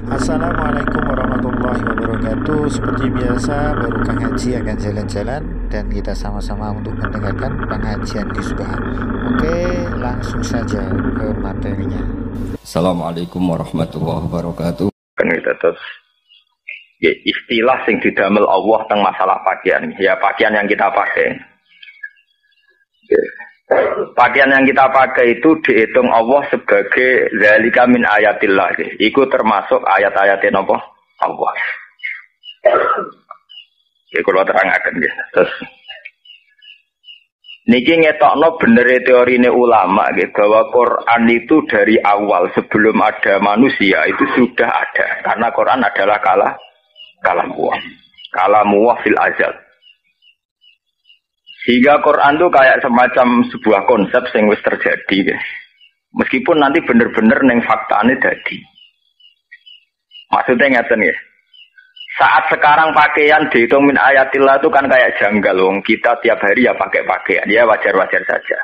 Assalamualaikum warahmatullahi wabarakatuh. Seperti biasa, baru Kang Haji akan jalan-jalan dan kita sama-sama untuk mendengarkan pengajian Hisbah. Oke, langsung saja ke materinya. Assalamualaikum warahmatullahi wabarakatuh. Kan itu terus ya, istilah sing didamel Allah tentang masalah pakaian. Ya pakaian yang kita pakai. Ya. Pakaian yang kita pakai itu dihitung Allah sebagai zalika min ayatillah. Iku termasuk ayat-ayatin apa? Allah. Ya kalau terangkan ya. Terus niki ngetokno bener teorine ulama gitu, bahwa Quran itu dari awal sebelum ada manusia itu sudah ada. Karena Quran adalah kalamuwah fil azal. Sehingga Quran itu kayak semacam sebuah konsep yang wis terjadi, guys. Meskipun nanti bener-bener neng faktane dadi. Maksudnya ngeten ya. Saat sekarang pakaian dihitung min ayatillah itu kan kayak janggal, wong kita tiap hari ya pakai pakaian, ya wajar-wajar saja.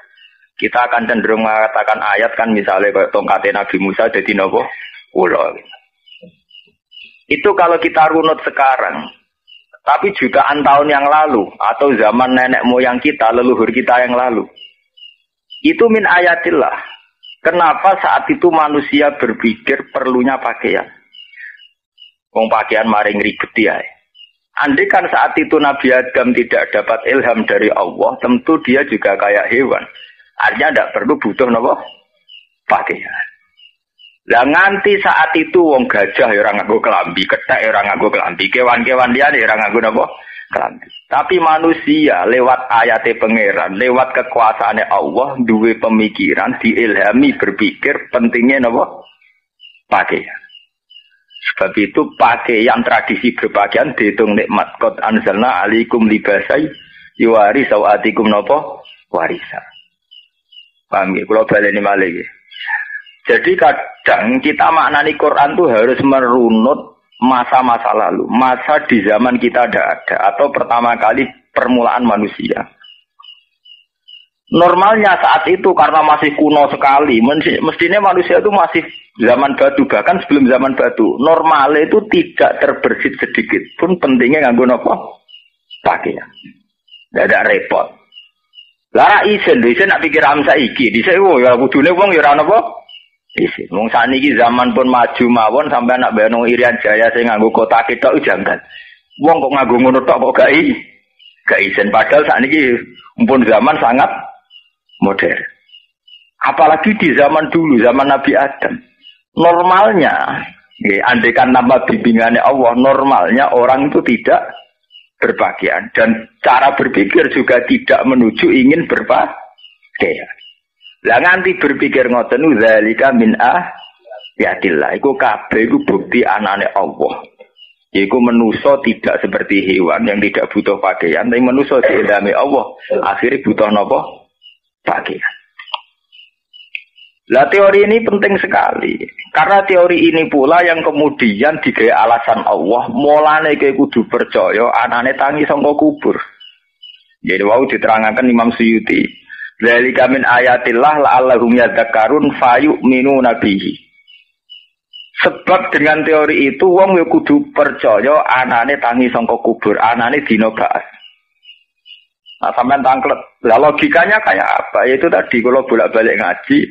Kita akan cenderung mengatakan ayat kan misalnya kayak tongkatnya Nabi Musa jadi nopo ulo. Itu kalau kita runut sekarang. Tapi jutaan tahun yang lalu atau zaman nenek moyang kita, leluhur kita yang lalu, itu min ayatillah. Kenapa saat itu manusia berpikir perlunya pakaian? Wong pakaian maring ribet ya. Andai kan saat itu Nabi Adam tidak dapat ilham dari Allah, tentu dia juga kayak hewan. Artinya tidak perlu butuh nopo pakaian. Lah nganti saat itu wong gajah ya ora nganggo kelambi, kethek ya ora nganggo kelambi, kewan-kewan liyane ya ora nganggo napa? Kelambi. Tapi manusia lewat ayate pangeran, lewat kekuasaane Allah duwe pemikiran, diilhami berpikir pentingnya napa? Pakaian. Sebab itu pakaian tradisi berpakaian dihitung nikmat. Qad anzalna alaikum libasai yuwari sawatikum napa? Warisa. Paham ya? Kula baleni malih ya. Jadi kadang kita maknani Quran itu harus merunut masa-masa lalu. Masa di zaman kita tidak ada. Atau pertama kali permulaan manusia. Normalnya saat itu karena masih kuno sekali. Mestinya manusia itu masih zaman batu. Bahkan sebelum zaman batu. Normalnya itu tidak terbersit sedikit pun pentingnya nganggo apa? Pakaian. Tidak ada repot. Lara isen nak pikir amsa iki. Dise ya kudune wong ya ora napa? Isin. Wong saniki zaman pun maju mawon sampai anak bayang Irian Jaya sing nganggo kotak ketok jangan. Wong kok nganggo ngono tok kok gak isin. Padahal saniki pun zaman sangat modern. Apalagi di zaman dulu, zaman Nabi Adam. Normalnya, andaikan nama bimbingannya Allah, normalnya orang itu tidak berpakaian dan cara berpikir juga tidak menuju ingin berpakaian. Lah nganti berpikir ngoten zalika min ayatillah. Iku kabeh iku bukti anane Allah. Iku manusa tidak seperti hewan yang tidak butuh pakaian, tapi manusa diilhami Allah akhirnya butuh napa? Pakaian. Lah teori ini penting sekali. Karena teori ini pula yang kemudian digawe alasan Allah, mulane kowe kudu percaya anane tangi saka kubur. Jadi wau diterangkan Imam Suyuti. Zalika min ayatillah la'allahum yadhakkarun fayu'minuna bihi. Sebab dengan teori itu wong ya kudu percaya anane tangi saka kubur, anane dina ba'ats. Nah, sampean tangklet. Lah logikanya kayak apa? Yaitu tadi kalau bolak-balik ngaji,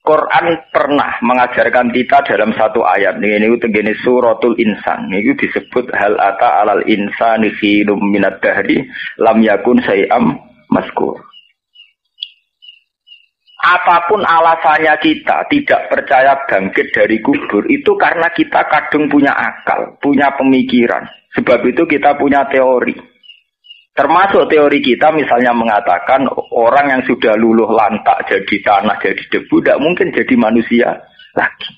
Quran pernah mengajarkan kita dalam satu ayat. Ini tenggene suratul insan. Ini disebut hal ata alal insani khinum minad dahri lam yakun syai'am mazkur. Apapun alasannya kita tidak percaya bangkit dari kubur, itu karena kita kadung punya akal, punya pemikiran. Sebab itu kita punya teori. Termasuk teori kita misalnya mengatakan orang yang sudah luluh lantak jadi tanah, jadi debu, tidak mungkin jadi manusia lagi.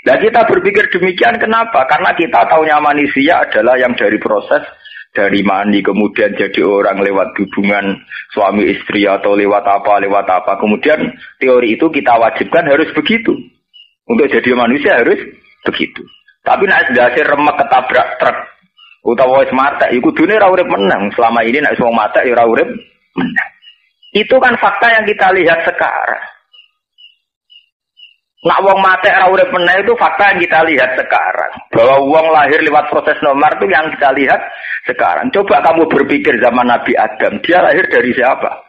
Nah kita berpikir demikian kenapa? Karena kita tahunya manusia adalah yang dari proses dari mani kemudian jadi orang lewat hubungan suami istri atau lewat apa. Kemudian teori itu kita wajibkan harus begitu. Untuk jadi manusia harus begitu. Tapi nek dasar remek ketabrak truk utawa wis mati, iku kudune ora urip menang. Selama ini nek wong mati ya ora urip menang. Itu kan fakta yang kita lihat sekarang. Nak wong mati ora urip meneh itu fakta yang kita lihat sekarang. Bahwa wong lahir lewat proses nomar itu yang kita lihat sekarang. Coba kamu berpikir zaman Nabi Adam, dia lahir dari siapa?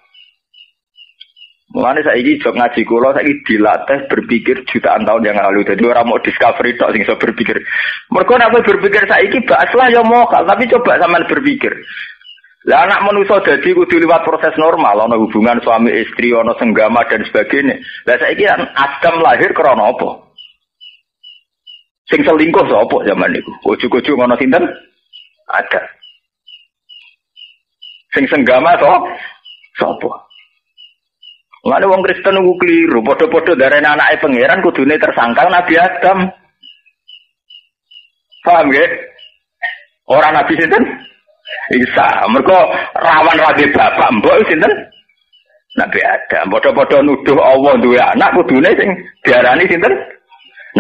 Mulane saiki jog ngaji kula saiki dilatih berpikir jutaan tahun yang lalu. Jadi orang mau discovery tok sing iso berpikir. Mergo nek berpikir saiki baklah ya mokal, tapi coba sampean berpikir. Lah anak manusia jadi kudu liwat proses normal, ana hubungan suami istri, ana senggama dan sebagainya. Lah saiki Adam lahir krana apa? Sing selingkuh sapa zaman niku? Ujug-ujug ana sinten? Ada. Sing senggama sapa? Lha wong Kristen niku kliru, padha-padha darane anake pangeran kudune tersangkal Nabi Adam. Paham nggih? Ora Nabi sinten? Isa, mereka rawan rabi bapak mbok sinten? Nabi Adam. Padha-padha nuduh Allah duwe anak kudune sing diarani sinten?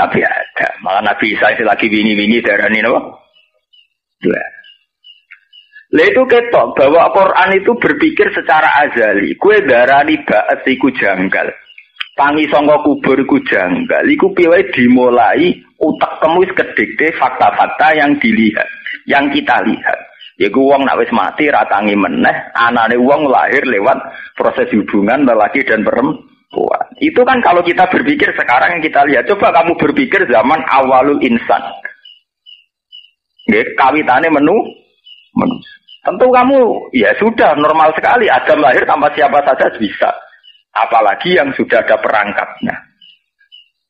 Nabi Adam. Malah Nabi Isa sing lagi wingi-wingi diarani napa? Lah itu ketok bahwa Quran itu berpikir secara azali. Kue darani ba'at iku janggal. Tangi sangka kubur iku janggal. Iku piye dimulai utekmu wis kedhekte fakta-fakta yang dilihat, yang kita lihat. Yaiku wong nak wis mati ra tangi meneh, anane wong lahir lewat proses hubungan lelaki dan perempuan. Itu kan kalau kita berpikir sekarang yang kita lihat. Coba kamu berpikir zaman awalul insan. Nggih, kawitane manusia. Tentu kamu ya sudah normal sekali Adam lahir tanpa siapa saja bisa. Apalagi yang sudah ada perangkatnya.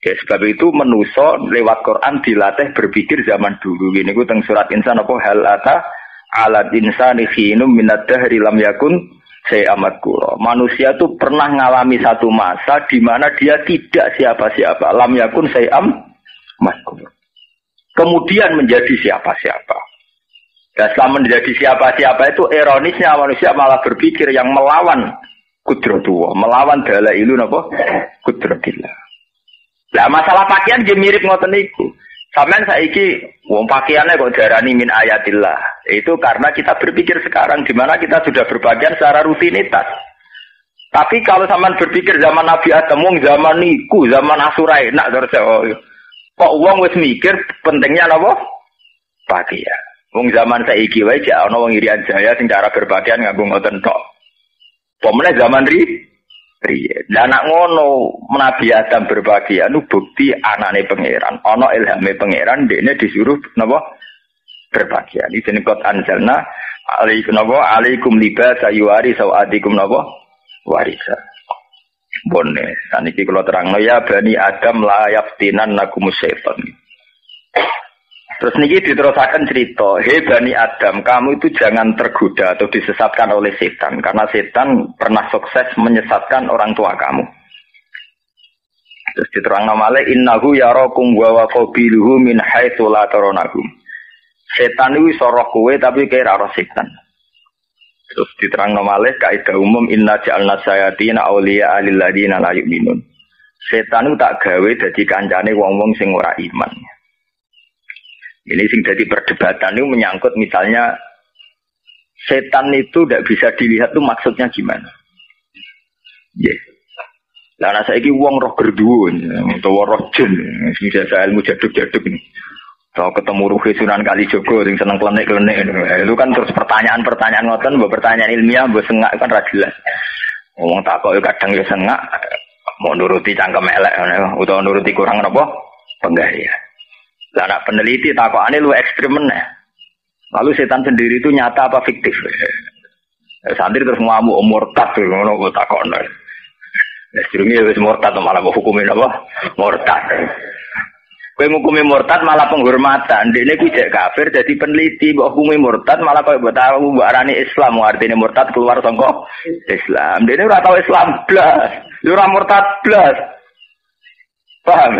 Ya, sebab itu manusia lewat Quran dilatih berpikir zaman dulu. Ini ku teng surat Insan apa hal ata alat insani khinum minad dahri lam yakun amat kuro. Manusia itu pernah mengalami satu masa di mana dia tidak siapa-siapa. Lam yakun amat kuro. Kemudian menjadi siapa-siapa. Dan setelah menjadi siapa-siapa itu ironisnya manusia malah berpikir yang melawan kudratullah, melawan dalailu napa kudratillah. Lah masalah pakaian dia mirip ngoten niku. Sampeyan saiki wong pakaiannya kok darani min ayatillah. Itu karena kita berpikir sekarang di mana kita sudah berpakaian secara rutinitas. Tapi kalau sampean berpikir zaman Nabi Adam, wong zaman niku, zaman Asura enak kok wong wis mikir pentingnya napa? Pakaian. Wong zaman saiki wae jek ana wong Irian Jaya sing cara berpakaian nganggo ngoten tok. Pomene zaman riye. Lah anak ngono Nabi Adam berpakaian itu bukti anane pangeran. Ana ilhame pangeran dekne disuruh napa? Berpakaian. Iki jeneng qad anzalna alaikum libasa yuwari sawatikum napa? Warisa. Bone, saniki kula terangno ya bani Adam la yaftinan nakum syaitan. Terus niki diterusaken cerita, "Hei Bani Adam, kamu itu jangan tergoda atau disesatkan oleh setan karena setan pernah sukses menyesatkan orang tua kamu." Terus diterangno malih innahu yarakum wa qabiluhu min haitsu la tarawnakum. Setan itu iso roh kowe tapi kira roh setan. Terus diterangno malih kaidah umum inna ja'alna sayatina auliya lil ladina la yu'minun. Setan itu tak gawe dadi kancane wong-wong sing ora iman. Ini sing jadi perdebatan itu menyangkut misalnya setan itu tidak bisa dilihat tuh maksudnya gimana? Ya. Lah ana saiki wong roh gerduwo utawa roh jin sing jasa ilmu jaduk-jaduk ini. Kalau ketemu Ruhi Sunan Kalijogo sing seneng klenik-klenik itu kan terus pertanyaan-pertanyaan ngoten, mbok pertanyaan ilmiah mbok sengak kan ra jelas. Wong takok yo kadang yo sengak mau nuruti cangkem elek utawa nuruti kurang napa? Penggaya. Lah anak peneliti takokane lu ekstrem meneh. Lalu setan sendiri itu nyata apa fiktif? Santri terus ngamuk murtad ngono kok takokno. Ya sedurunge wis murtad malah kok hukumin apa? Murtad. Kowe ngukumi murtad malah penghormatan. Ndekne kuwi jek kafir dadi peneliti mbok hukumi murtad malah kok mbok tahu mbok arani Islam artine murtad keluar saka Islam. Ndekne ora tau Islam blas. Yo ora murtad blas. Paham?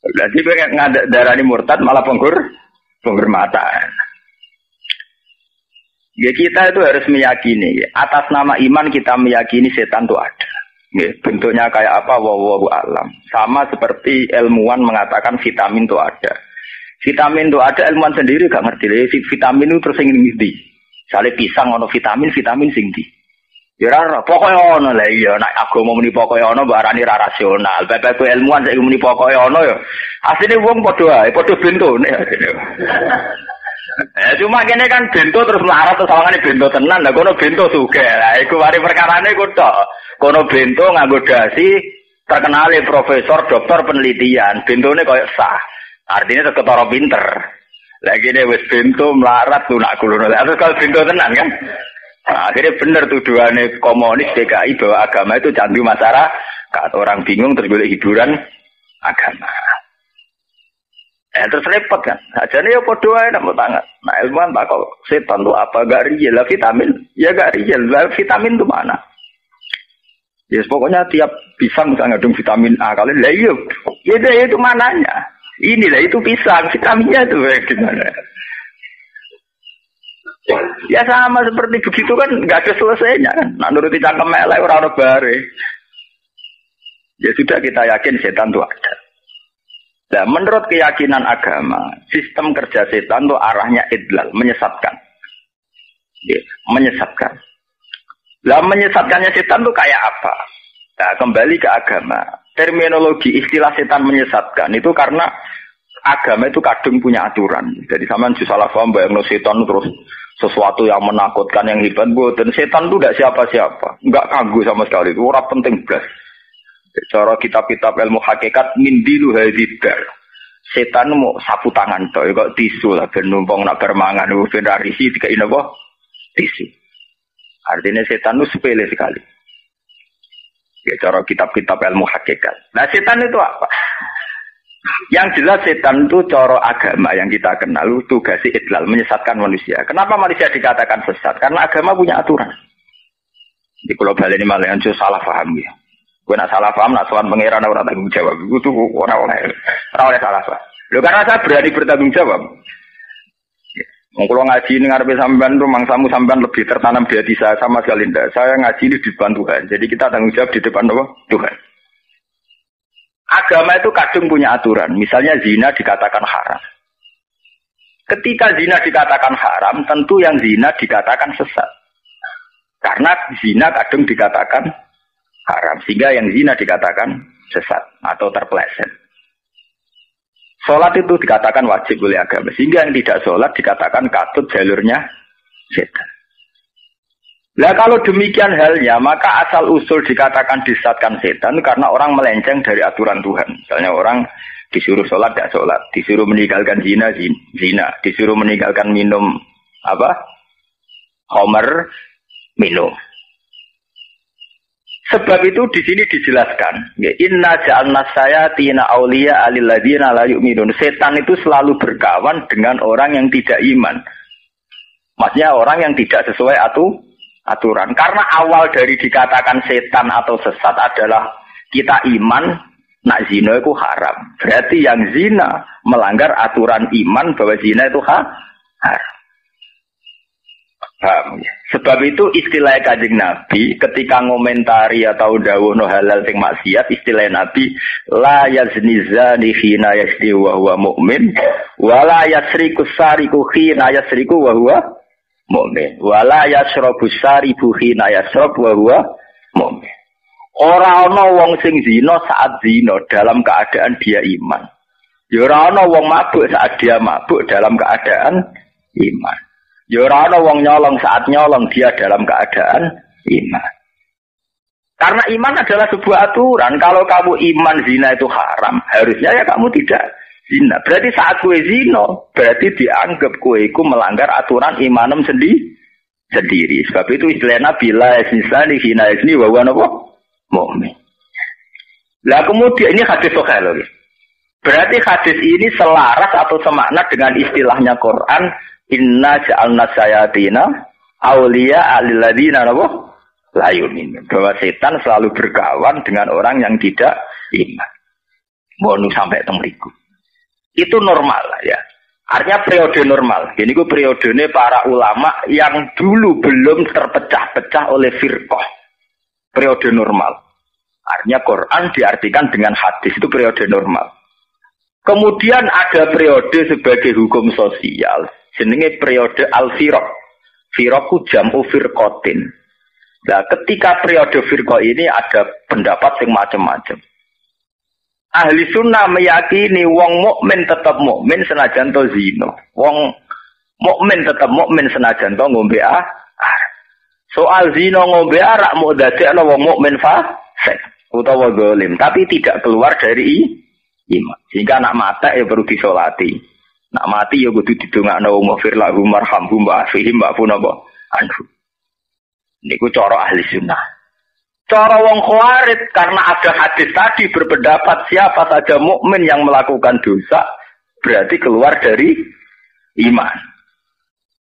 Berarti ngadak darani murtad malah penghormatan. Ya kita itu harus meyakini atas nama iman kita meyakini setan itu ada. Ya, bentuknya kayak apa wallahu alam. Sama seperti ilmuwan mengatakan vitamin itu ada. Vitamin itu ada ilmuwan sendiri gak ngerti. Vitamin itu terus sing ndi? Misalnya pisang ono vitamin sing ndi. Ya ora pokoke ono lah iya nek agama muni pokoke ono mbok arani ra rasional. Bapak ilmuwan saiki muni pokoke ono ya. Asline wong padha ae, padha bentone asline. Cuma kene kan bento terus melarat terus sawangane bento tenan. Lah kono bento sugih. Lah iku mari perkarane iku tok. Kono bento nganggo dasi terkenale profesor, dokter penelitian. Bentone koyo sah. Artinya ketara pinter. Lah kene wis bento melarat lunak kulono. Lah terus kalau bento tenan kan. Nah, akhirnya benar tuduhannya komunis DKI bahwa agama itu candu masyarakat. Orang bingung terus boleh hiburan agama. Terus repot kan. Jadi ya podo ae nak tangan. Nah ilmuwan tak kok setan itu apa gak real lah vitamin. Ya gak real. Lah vitamin itu mana? Ya yes, pokoknya tiap pisang bisa ngandung vitamin A kali lah iya. Ya itu mananya. Inilah itu pisang vitaminnya itu gimana? Ya sama seperti begitu kan nggak ada selesainya kan. Nah nuruti cangkem elek orang bare. Ya sudah kita yakin setan itu ada. Nah menurut keyakinan agama, sistem kerja setan itu arahnya idlal, menyesatkan. Ya, menyesatkan. Lah menyesatkannya setan itu kayak apa? Nah kembali ke agama. Terminologi istilah setan menyesatkan itu karena agama itu kadung punya aturan. Jadi sama salah paham bayangno setan terus sesuatu yang menakutkan yang hebat dan setan itu tidak siapa-siapa, enggak kagum sama sekali, itu orang penting belas. Cara kitab-kitab ilmu hakikat mindilu hadibar. Setan mau sapu tangan toh, kok tisu lah, ben numpang nak bermangan, ben rarisi tiga ini apa? Tisu. Artinya setan itu sepele sekali. Ya cara kitab-kitab ilmu hakikat. Nah setan itu apa? Yang jelas setan itu cara agama yang kita kenal tugasnya idlal, menyesatkan manusia. Kenapa manusia dikatakan sesat? Karena agama punya aturan. Di Pulau Bali ini malah yang salah paham ya. Gue nak salah paham, nak soal pangeran orang tanggung jawab. Itu tuh orang oleh salah paham. Loh karena saya berani bertanggung jawab. Kalau ngaji ini ngarepe sampean tuh mangsamu sampean lebih tertanam di hati saya sama sekali tidak. Saya ngaji ini di depan Tuhan. Jadi kita tanggung jawab di depan apa? Tuhan. Agama itu kadung punya aturan. Misalnya zina dikatakan haram. Ketika zina dikatakan haram, tentu yang zina dikatakan sesat. Karena zina kadung dikatakan haram. Sehingga yang zina dikatakan sesat atau terpeleset. Sholat itu dikatakan wajib oleh agama. Sehingga yang tidak sholat dikatakan katut jalurnya setan. Nah kalau demikian halnya, maka asal usul dikatakan disesatkan setan karena orang melenceng dari aturan Tuhan. Misalnya orang disuruh sholat, tidak sholat. Disuruh meninggalkan zina, zina. Disuruh meninggalkan minum khamr, minum. Sebab itu di sini dijelaskan, inna ja'alna sayatina auliya alil ladzina la yu'minun. Setan itu selalu berkawan dengan orang yang tidak iman. Maksudnya orang yang tidak sesuai aturan. Karena awal dari dikatakan setan atau sesat adalah kita iman, nak zina itu haram. Berarti yang zina melanggar aturan iman bahwa zina itu haram. Paham ya? Sebab itu istilah Kanjeng Nabi ketika ngomentari atau dawuh halal sing maksiat, istilah Nabi la yazni zani khina yasdi wa huwa mu'min wa la yasriku sariku khina yasriku wa huwa mu'min wala yasrabu saribu khina yasrab wa huwa mu'min. Ora ana wong sing zina saat zina dalam keadaan dia iman. Ya ora ana wong mabuk saat dia mabuk dalam keadaan iman. Ya ora ana wong nyolong saat nyolong dia dalam keadaan iman. Karena iman adalah sebuah aturan. Kalau kamu iman zina itu haram, harusnya ya kamu tidak zina. Berarti saat kue zina, berarti dianggap kue itu melanggar aturan imanem sendiri. Sebab itu istilahnya bila esnisani hina esni wa huwa mu'min. Lah kemudian ini hadis sahih loh. Berarti hadis ini selaras atau semakna dengan istilahnya Quran, inna ja'alna sayatina auliya alil ladzina la yu'minun. Bahwa setan selalu berkawan dengan orang yang tidak iman. Mohon sampai temriku. Itu normal ya. Artinya periode normal. Ini ku periodenya para ulama yang dulu belum terpecah-pecah oleh firqah. Periode normal. Artinya Quran diartikan dengan hadis itu periode normal. Kemudian ada periode sebagai hukum sosial. Jenenge periode al-firaq. Firaq ku jam'u firqatin. Nah, ketika periode firqah ini ada pendapat yang macam-macam. Ahli sunnah meyakini wong mukmin tetap mukmin senajan to zina. Wong mukmin tetap mukmin senajan to ngombe soal zina ngombe arak mau dadekno wong mukmin fasik utawa zalim, tapi tidak keluar dari iman. Sehingga nak mati ya perlu disolati. Nak mati ya kudu didongakno wa fir lahu marhamhum wa afihim wa funaba anhu. Niku cara ahli sunnah. Cara wong khawarij karena ada hadis tadi berpendapat siapa saja mukmin yang melakukan dosa berarti keluar dari iman.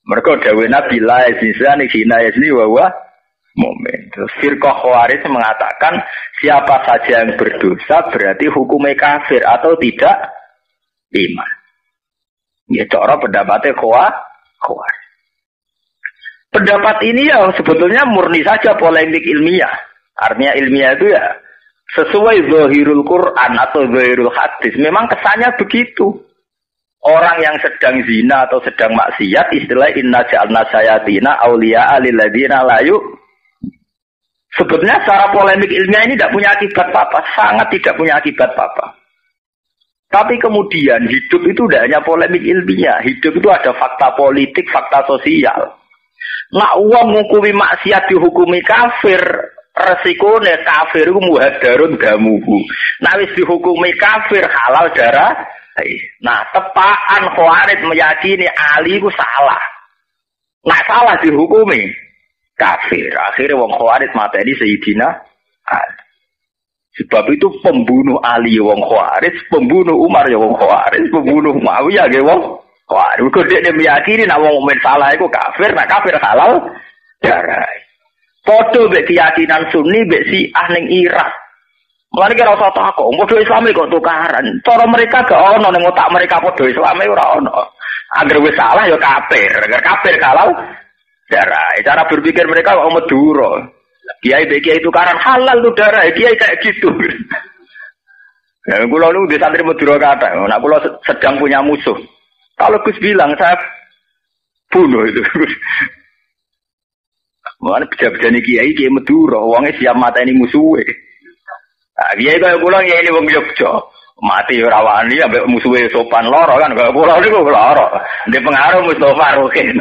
Mereka dawuh Nabi la yazina yazni wa huwa mukmin. Terus firqah khawarij mengatakan siapa saja yang berdosa berarti hukumnya kafir atau tidak iman. Ya cara pendapatnya khawarij. Pendapat ini ya sebetulnya murni saja polemik ilmiah. Artinya ilmiah itu ya sesuai zahirul Quran atau zahirul hadis. Memang kesannya begitu. Orang yang sedang zina atau sedang maksiat istilah inna ja'alna sayatina awliya'a lil ladzina la yu. Sebetulnya secara polemik ilmiah ini tidak punya akibat apa-apa, sangat tidak punya akibat apa-apa. Tapi kemudian hidup itu tidak hanya polemik ilmiah, hidup itu ada fakta politik, fakta sosial. Nak uang menghukumi maksiat dihukumi kafir, resikonya kafir itu muhadarun damuhu. Nah wis dihukumi kafir halal darah. Nah tepaan khawarij meyakini Ali itu salah. Nah salah dihukumi kafir. Akhirnya wong khawarij mateni Sayyidina Ali. Sebab itu pembunuh Ali wong khawarij, pembunuh Umar ya wong khawarij, pembunuh Muawiyah ya wong khawarij. Mergo dia meyakini nek wong mukmin salah iku kafir, nek kafir halal darah. Padha mek keyakinan Sunni mek Syiah ning Irak. Mulane kira usah takok, padha Islame kok tukaran. Cara mereka gak ono ning otak mereka padha Islame ora ono. Angger wis salah ya kafir, angger kafir halal darah. Cara berpikir mereka kok Madura. Kiai kiai tukaran halal tuh darah, kiai kayak gitu. Ya, kula lu di santri Madura kata, nak kula sedang punya musuh. Kalau Gus bilang saya bunuh itu. Mulane beda-bedane kiai Madura, wonge siap mateni musuhe. Nah, kiai kaya kula kiai wong Yogya, mati ora wani ambek musuhe sopan loro kan, kaya kula niku loro. Ndek pengaruh Mustofa Rukin.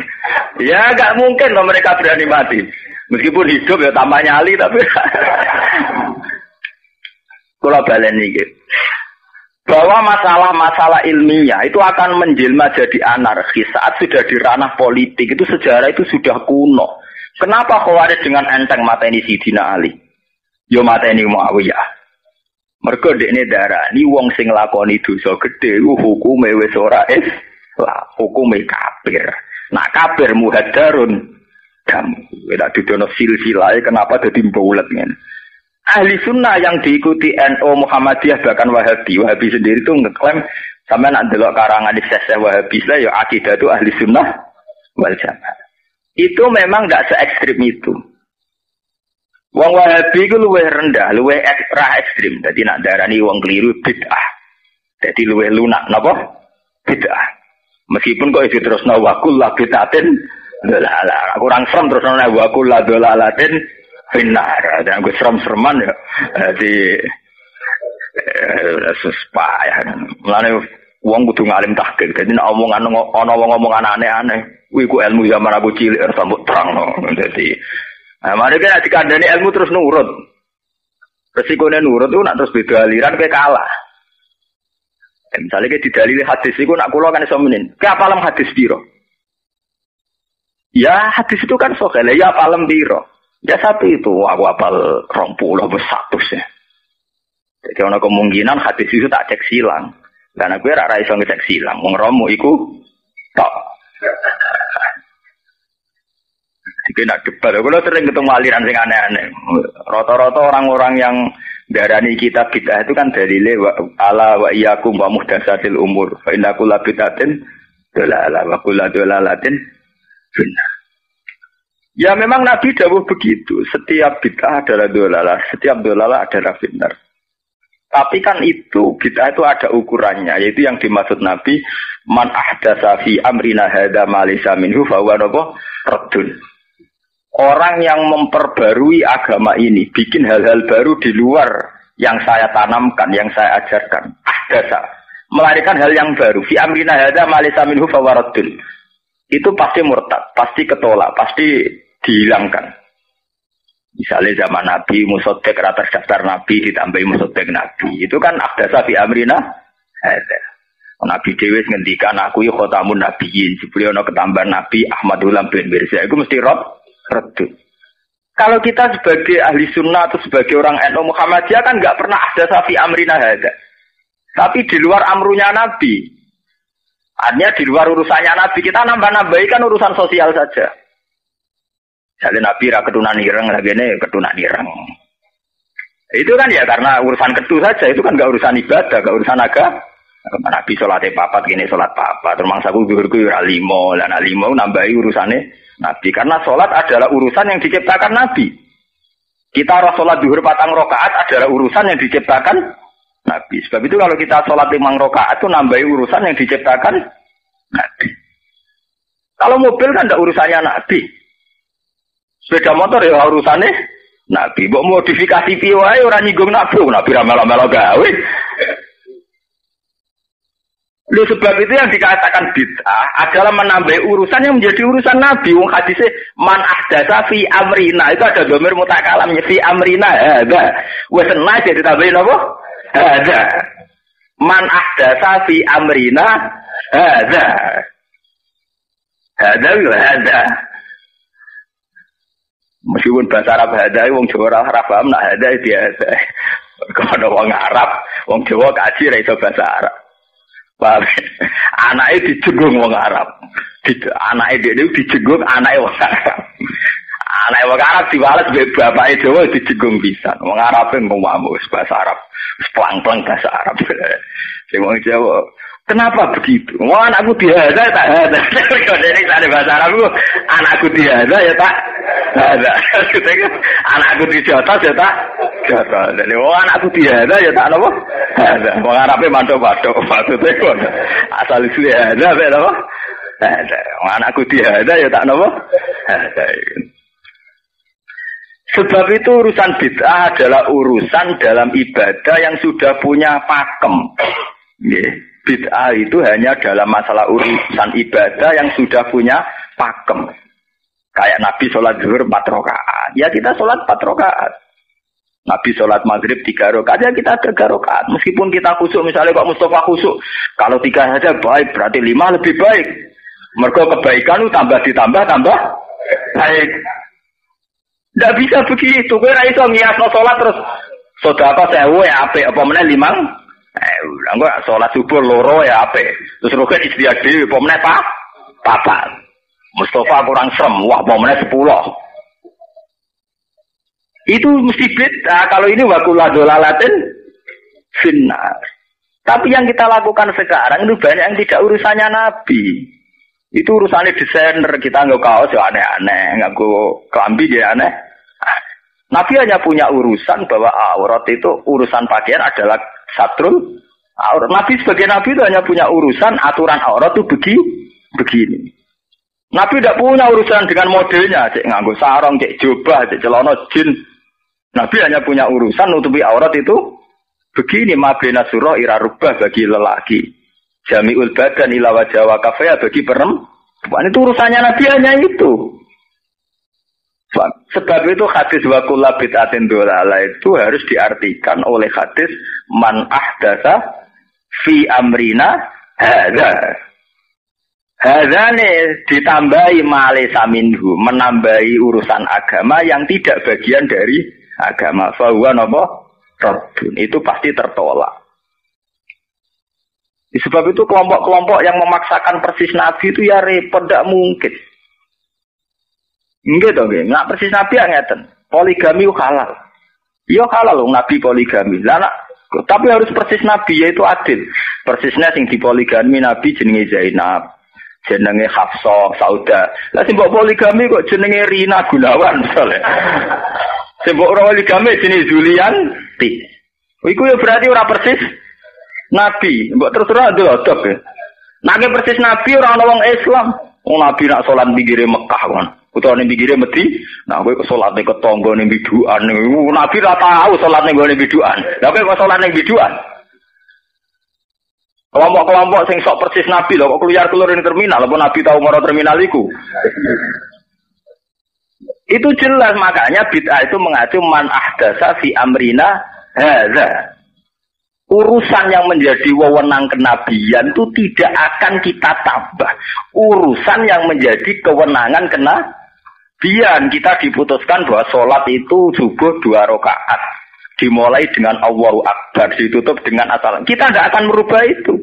Ya enggak mungkin loh mereka berani mati. Meskipun hidup ya tambah nyali tapi kalau baleni gitu. Bahwa masalah-masalah ilmiah itu akan menjelma jadi anarkis saat sudah di ranah politik itu sejarah itu sudah kuno. Kenapa Khawarij dengan enteng mateni Sidina Ali? Yo mateni Muawiyah. Mergo dekne darani wong sing lakoni dosa gedhe hukume wis ora Islam, hukume kafir. Nah kafir muhadarun kamu, tidak didono silsilah. Kenapa jadi bulat kan? Ahli sunnah yang diikuti NU Muhammadiyah bahkan Wahabi sendiri itu ngeklaim sampai nak delok karangan di seseh Wahabi lah ya akidah itu ahli sunnah wal jamaah. Itu memang tidak se ekstrim itu. Wong Wahabi itu luwih rendah, luwih ekstrim. Jadi nak darani wong keliru bid'ah. Jadi luwih lunak, napa? Bid'ah. Meskipun kok itu terus nawakul lah bid'atin. Dolalah, kurang serem terus nona wakul la dolalatin finar. Dan gue serem-sereman ya. Jadi suspaya. Mulane wong kudu ngalim tahqiq. Jadi nek omongan ana wong omongan aneh-aneh, kuwi ku ilmu zaman aku cilik sambut terang. Jadi mari nek dikandani ilmu terus nurut. Resikone nurut itu nak terus beda aliran kowe kalah. Misalnya kayak didalili hadis iku nak kula kan iso menen. Ki apalam hadis piro? Ya hadis itu kan sokele ya apalem biro. Ya satu itu aku apal 20 wis 100 ya. Jadi ana kemungkinan hadis itu tak cek silang. Karena gue ora iso ngecek silang. Wong romo iku tok. Iki nak debat. Kulo sering ketemu aliran sing aneh-aneh. Rata-rata orang-orang yang darani kita bid'ah itu kan dalile ala wa iyyakum wa muhdatsatil umur. Fa inna kulla bid'atin dalalah wa kullu dalalatin benar. Ya memang Nabi dawuh begitu. Setiap bid'ah adalah dolalah, setiap dolalah adalah benar. Tapi kan itu bid'ah itu ada ukurannya, yaitu yang dimaksud Nabi man ahdatsa fi amrina hadza ma laysa minhu fa huwa raddun. orang yang memperbarui agama ini, bikin hal-hal baru di luar yang saya tanamkan, yang saya ajarkan, ahdasa, melarikan hal yang baru. Fi amrina hadza ma laysa minhu fawaradun. Itu pasti murtad, pasti ketolak, pasti dihilangkan. Misalnya zaman Nabi musoddek atas daftar Nabi ditambahi musoddek Nabi, itu kan ahdasa fi amrina hadza. Nabi Dewi ngendikan aku ya khotamun nabiyyin, sebelum ana ketambahan Nabi Ahmadul bin Mirza, itu mesti redu. Kalau kita sebagai ahli sunnah atau sebagai orang NU Muhammadiyah kan nggak pernah ada safi amrina hadza. Tapi di luar amrunya Nabi, artinya di luar urusannya Nabi, kita nambah-nambahi kan urusan sosial saja. Jadi Nabi ra ketunan ireng, lagi ini ketunan ireng. Itu kan ya karena urusan ketu saja, itu kan nggak urusan ibadah, nggak urusan agama. Nabi sholatnya papat, gini sholat papat. Terus mangsaku zuhurku ya limo, dan limo nambahi urusannya Nabi. Karena sholat adalah urusan yang diciptakan Nabi. Kita harus sholat zuhur patang rokaat adalah urusan yang diciptakan Nabi. Sebab itu kalau kita sholat 5 rokaat itu nambahi urusan yang diciptakan Nabi. Kalau mobil kan tidak urusannya Nabi. Sepeda motor ya urusannya Nabi. Mbok modifikasi piye orang nyinggung Nabi. Nabi ramel-ramel gawe. Oleh sebab itu yang dikatakan bid'ah adalah menambah urusan yang menjadi urusan Nabi. Wong hadisnya man ahdasa fi amrina, itu ada dhamir mutakalamnya fi amrina hadza. Wes enak jadi tambahin apa? Hadza. Man ahdasa fi amrina hadza. Hadza wa hadza. Meskipun bahasa Arab hadza wong Jawa ora paham nak hadza dia. Kalau wong Arab, wong Jawa kaji ra iso bahasa Arab. Anaknya dijenggung wong Arab. Anaknya dia dijenggung anaknya wong Arab. Anaknya wong Arab diwales bapaknya Jawa dijenggung pisan. Wong Arab ngomong bahasa Arab, pelang-pelang bahasa Arab. Sing wong Jawa, kenapa begitu? Wong anakku dihada tak hada. Kalau dari ada bahasa Arab, anakku dihada ya tak hada. Anakku dijotos ya tak jotos. Jadi wong anakku dihada ya tak apa? Hada. Wong Arabe mantuk-mantuk maksudnya kon. Asal itu ya hada apa? Hada. Wong anakku dihada ya tak apa? Hada. Sebab itu urusan bid'ah adalah urusan dalam ibadah yang sudah punya pakem. Bid'ah itu hanya dalam masalah urusan ibadah yang sudah punya pakem. Kayak Nabi sholat zuhur 4 rakaat. Ya kita sholat 4 rakaat. Nabi sholat maghrib 3 rakaat. Ya kita 3 rakaat. Meskipun kita khusuk, misalnya Pak Mustafa khusuk. Kalau 3 saja baik, berarti 5 lebih baik. Mergo kebaikan itu tambah baik. Tidak bisa begitu. Kowe ora iso ngiasno sholat terus sedekah 1000 ya apik, apa meneh 5. Engko sholat subuh 2 ya apik. Terus roket istiadat dhewe apa meneh papat. Mustafa kurang serem, wah apa meneh 10. Itu mesti bid'ah. Kalau ini wakulah dolalatin finnar. Tapi yang kita lakukan sekarang itu banyak yang tidak urusannya Nabi. Itu urusannya desainer, kita nggak kaos ya aneh-aneh, nggak kelambi ya aneh. Nabi hanya punya urusan bahwa aurat itu urusan pakaian adalah satrul aurat. Nabi sebagai Nabi itu hanya punya urusan aturan aurat itu begini. Nabi tidak punya urusan dengan modelnya, cek nganggo sarung, cek jubah, cek celana jin. Nabi hanya punya urusan nutupi aurat itu begini, mabena surah ira rubah bagi lelaki. Jami'ul badan ila wajah wa kafaya bagi perempuan. Itu urusannya Nabi hanya itu. Sebab itu hadis wa kullu bid'atin dhalalah itu harus diartikan oleh hadis man ahdatsa fi amrina hadza. Hadza ne ditambahi malesa minhu, menambahi urusan agama yang tidak bagian dari agama. Fa huwa napa? Raddun. Itu pasti tertolak. Sebab itu kelompok-kelompok yang memaksakan persis Nabi itu ya repot, tidak mungkin. Enggak dong, nggak persis Nabi yang ngeten. Poligami halal. Iya halal loh Nabi poligami. Tapi harus persis Nabi, yaitu adil. Persisnya sing dipoligami Nabi jenenge Zainab, jenenge Hafsah, Sauda. Lah sing mbok poligami kok jenenge Rina Gunawan misalnya. Sing mbok poligami jenenge Zulianti. Iku ya berarti ora persis Nabi, mbok terus-terus adil-adil ya. Nek persis Nabi ora ana wong Islam. Wong Nabi nak salat pinggire Mekah kan. Utawa ning pinggire medi, nah kowe salate ke tangga ning bidukan. Nabi ora tahu salat ning gone bidukan. Lah kowe kok salat ning bidukan? Kelompok-kelompok sing sok persis Nabi lho kok keluar ning terminal, apa Nabi tahu maro terminal iku? Itu jelas makanya bid'ah itu mengacu man ahdasa fi amrina hadza. Urusan yang menjadi wewenang kenabian itu tidak akan kita tambah. Urusan yang menjadi kewenangan kenabian kita diputuskan bahwa sholat itu subuh 2 rakaat. Dimulai dengan Allahu Akbar, ditutup dengan assalam. Kita tidak akan merubah itu.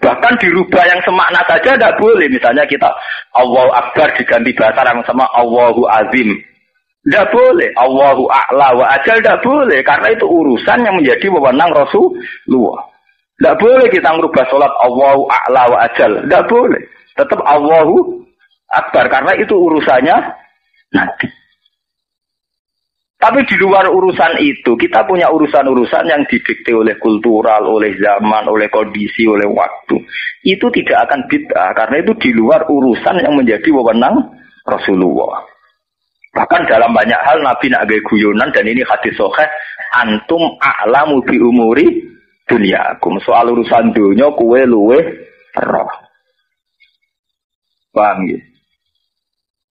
Bahkan dirubah yang semakna saja tidak boleh. Misalnya kita Allahu Akbar diganti bahasa yang sama Allahu Azim. Tidak boleh. Allahu A'la wa Ajal tidak boleh. Karena itu urusan yang menjadi wewenang Rasulullah. Tidak boleh kita merubah sholat Allahu A'la wa Ajal. Tidak boleh. Tetap Allahu Akbar. Karena itu urusannya nanti. Tapi di luar urusan itu, kita punya urusan-urusan yang didikte oleh kultural, oleh zaman, oleh kondisi, oleh waktu. Itu tidak akan bid'ah. Karena itu di luar urusan yang menjadi wewenang Rasulullah. Bahkan dalam banyak hal Nabi nak gawe guyonan dan ini hadis sahih, antum a'lamu bi umuri dunyakum. Soal urusan dunia kowe luweh roh. Paham ya?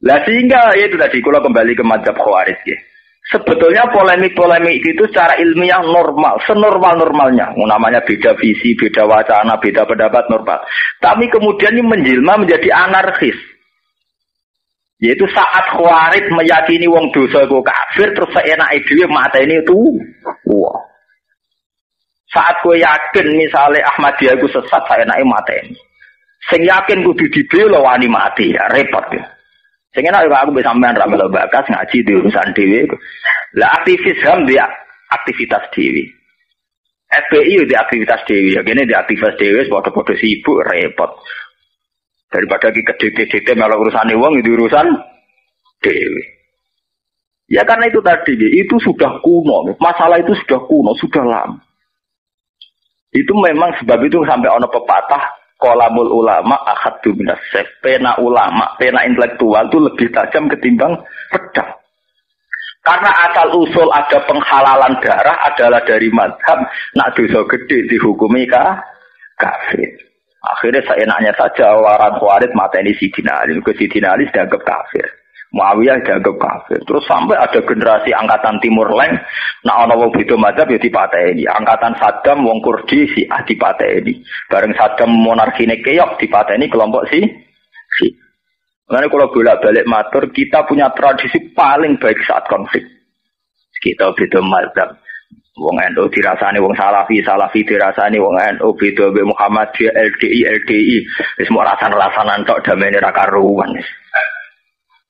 Lah sehingga itu tadi kalau kembali ke mazhab Khawarij ya. Sebetulnya polemik-polemik itu secara ilmiah normal, senormal-normalnya. Namanya beda visi, beda wacana, beda pendapat normal. Tapi kemudian ini menjelma menjadi anarkis. Yaitu saat Khawarij meyakini wong dosa iku kafir terus seenake dhewe mateni itu. Wah. Saat kowe yakin misale Ahmadiyah iku sesat seenake mateni. Sing yakin kudu dibela wani mati ya repot ya. Sing enak aku bisa sampean ra melu bakas ngaji di urusan dhewe. Lah aktivis HAM dia aktivitas dhewe. FPI di aktivitas dhewe, ya kene di aktivitas dhewe padha-padha sibuk repot. Daripada ki kedete-dete malah urusane wong itu urusan dewe. Ya karena itu tadi, itu sudah kuno. Masalah itu sudah kuno, sudah lama. Itu memang sebab itu sampai ono pepatah qalamul ulama akhaddu minas sayf. Pena ulama, pena intelektual itu lebih tajam ketimbang pedang. Karena asal usul ada penghalalan darah adalah dari mazhab nak dosa gede dihukumi kafir. Akhirnya seenaknya saja orang Khawarij mateni Sidina Ali. Sidina Ali dianggap kafir. Muawiyah dianggap kafir. Terus sampai ada generasi angkatan Timur Leng. Nah, orang wong beda mazhab ya dipateni. Angkatan Saddam wong Kurdi si dipateni. Bareng Saddam monarkine keok dipateni kelompok si. Makanya kalau bolak-balik matur, kita punya tradisi paling baik saat konflik. Kita beda mazhab. Wong NU dirasani wong Salafi dirasani wong NU beda mbek Muhammadiyah LDI wis mok rasan-rasanan tok damene ra karuan.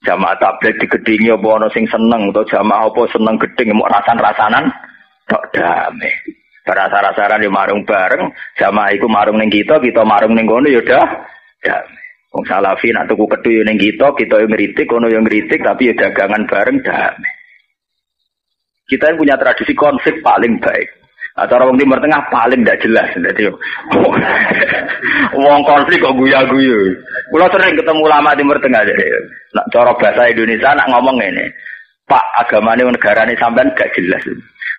Jamaah tabligh digedhingi apa ana sing seneng utawa jamaah apa seneng gedhing mok rasan-rasanan tok damai. Rasa-rasaran yo marung bareng, jamaah iku marung ning kita marung ning kono ya dah damai. Wong Salafi nak tuku kethu yo ning kita yo ngritik kono yo ngritik tapi ya dagangan bareng damai. Kita yang punya tradisi konflik paling baik. Acara wong Timur Tengah paling tidak jelas. Jadi, wong konflik kok guya-guyu. Kulo sering ketemu ulama Timur Tengah. Nak cara bahasa Indonesia nak ngomong ini, Pak agamane negara ini sampean gak jelas.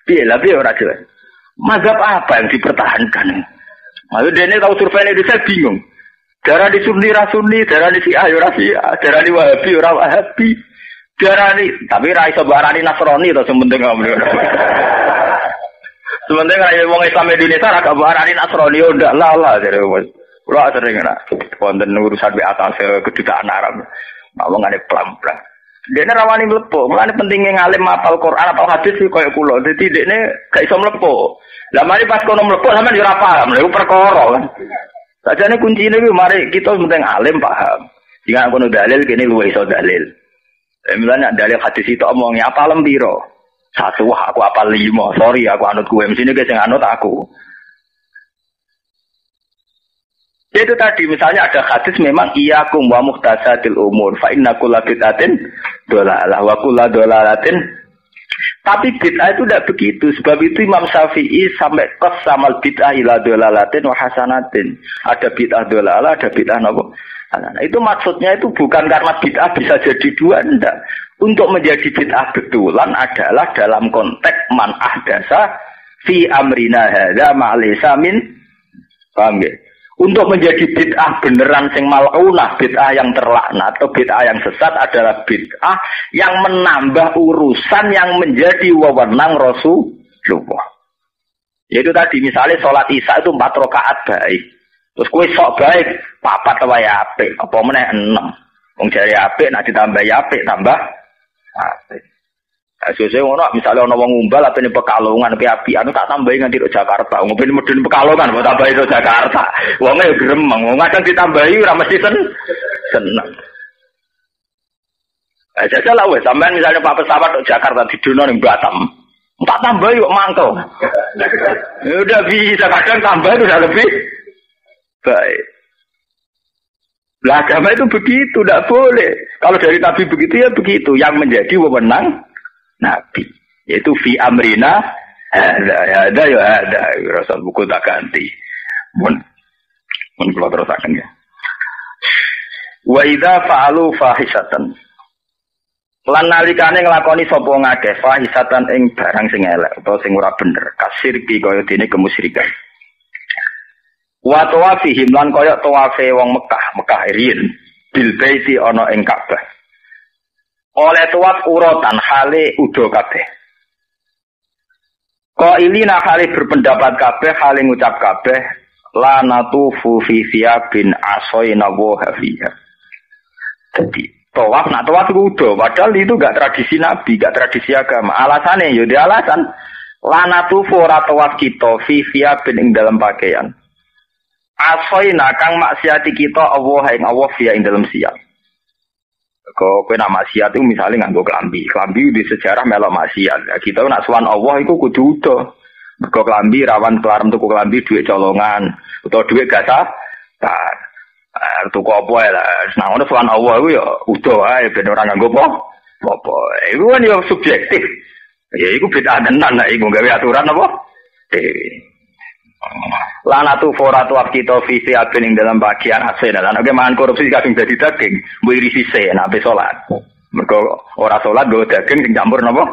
Piye lah piye ora jelas. Mazhab apa yang dipertahankan? Maksudnya ini tahu survei Indonesia bingung. Darah di Sunni Rasuni, darah di Syiah ora Syiah, darah di Wahabi ora Wahabi. Darani, tapi ra iso barani Nasrani to sementing ngomong. Sementing ra wong Islam Indonesia ra barani Nasrani yo ndak lah jare wis. Ora sering nak konten urusan atas kedutaan Arab. Ngomong ngene pelan-pelan. Dene rawani mlebu, mulane pentingnya ngalim hafal Quran atau hadis iki koyo kula. Dadi dekne gak iso mlebu. Lah mari pas kono mlebu sampean yo ora paham, lha iku perkara kan. Sajane kuncine iki mari kita penting alim paham. Jika kono dalil kene luwih iso dalil. Misalnya dalil hadis itu omongnya apa lembiro 1 aku apa 5 sorry aku anut gue mesti ini yang anut aku. Itu tadi misalnya ada hadis memang iyakum wa muhtasadil umur fa inna kulla bid'atin dolalah wa kulla dolalatin Tapi bid'ah itu tidak begitu. Sebab itu Imam Syafi'i sampai qasamal bid'ah ila dolalatin wa hasanatin. Ada bid'ah dolalah, ada bid'ah apa? Nah, itu maksudnya itu bukan karena bid'ah bisa jadi dua, enggak. Untuk menjadi bid'ah betulan adalah dalam konteks man ahdasa fi amrina hadza ma laysa min. Paham ya? Untuk menjadi bid'ah beneran sing mal'unah, bid'ah yang terlaknat atau bid'ah yang sesat adalah bid'ah yang menambah urusan yang menjadi wewenang Rasulullah. Yaitu tadi misalnya sholat Isya itu 4 rakaat baik. Terus kowe sok baik 4 wae apik, apa meneh 6. Wong jare apik nek ditambah apik tambah apik. Sesuk ngono misalnya ana wong umbal apene Pekalongan api anu tak tambahi nganti ro Jakarta. Ngopeni medun Pekalongan mbok tambahi ro Jakarta. Wonge gremeng, wong kadang ditambahi ora mesti seneng. Jajal lah wes sampean misalnya Pak pesawat ro Jakarta didono ning Batam. Tak tambahi kok mangkel. Ya udah bisa kadang tambah itu udah lebih baik. Lah agama itu begitu, tidak boleh. Kalau dari Nabi begitu ya begitu. Yang menjadi wewenang Nabi, yaitu fi amrina ada ya ada Rasul buku tak ganti mun kalau terusakan ya wa idza fa'alu fahisatan lan nalikane nglakoni sapa ngakeh fahisatan ing barang sing elek utawa sing ora bener kasirki kaya dene kemusyrikan wa tawafihim lan kaya tawafe wong Mekah riyin bil baiti ana ing Ka'bah oleh tuwat urotan hale udo kabeh. Qailina hale berpendapat kabeh hale ngucap kabeh la natufu fi bin asoina wa hafiha. Jadi tawaf nak tawaf itu udo padahal itu enggak tradisi Nabi, enggak tradisi agama. Alasane yo di alasan la natufu ora tawaf kita fi bin ing dalam pakaian. Asoina kang maksiati kita Allah ing Allah fiya ing dalam siap. Kok nak maksiat itu misalnya nganggo klambi di sejarah melok maksiat. Ya, kita nak sowan Allah itu kudu udo. Mergo klambi rawan kelarem tuku klambi dhuwit colongan utawa dhuwit gasa. Tuku apa ya lah. Nah ngono sowan Allah iku ya udo ae ben ora nganggo apa. Iku kan ya subjektif. Ya iku beda tenan nek iku gawe aturan apa? Lanatu foratu kita visi abin ing dalam bagian asin dan oke mangan korupsi kadung dadi daging mbok irisi se nek ape salat mergo ora salat nggo daging sing campur napa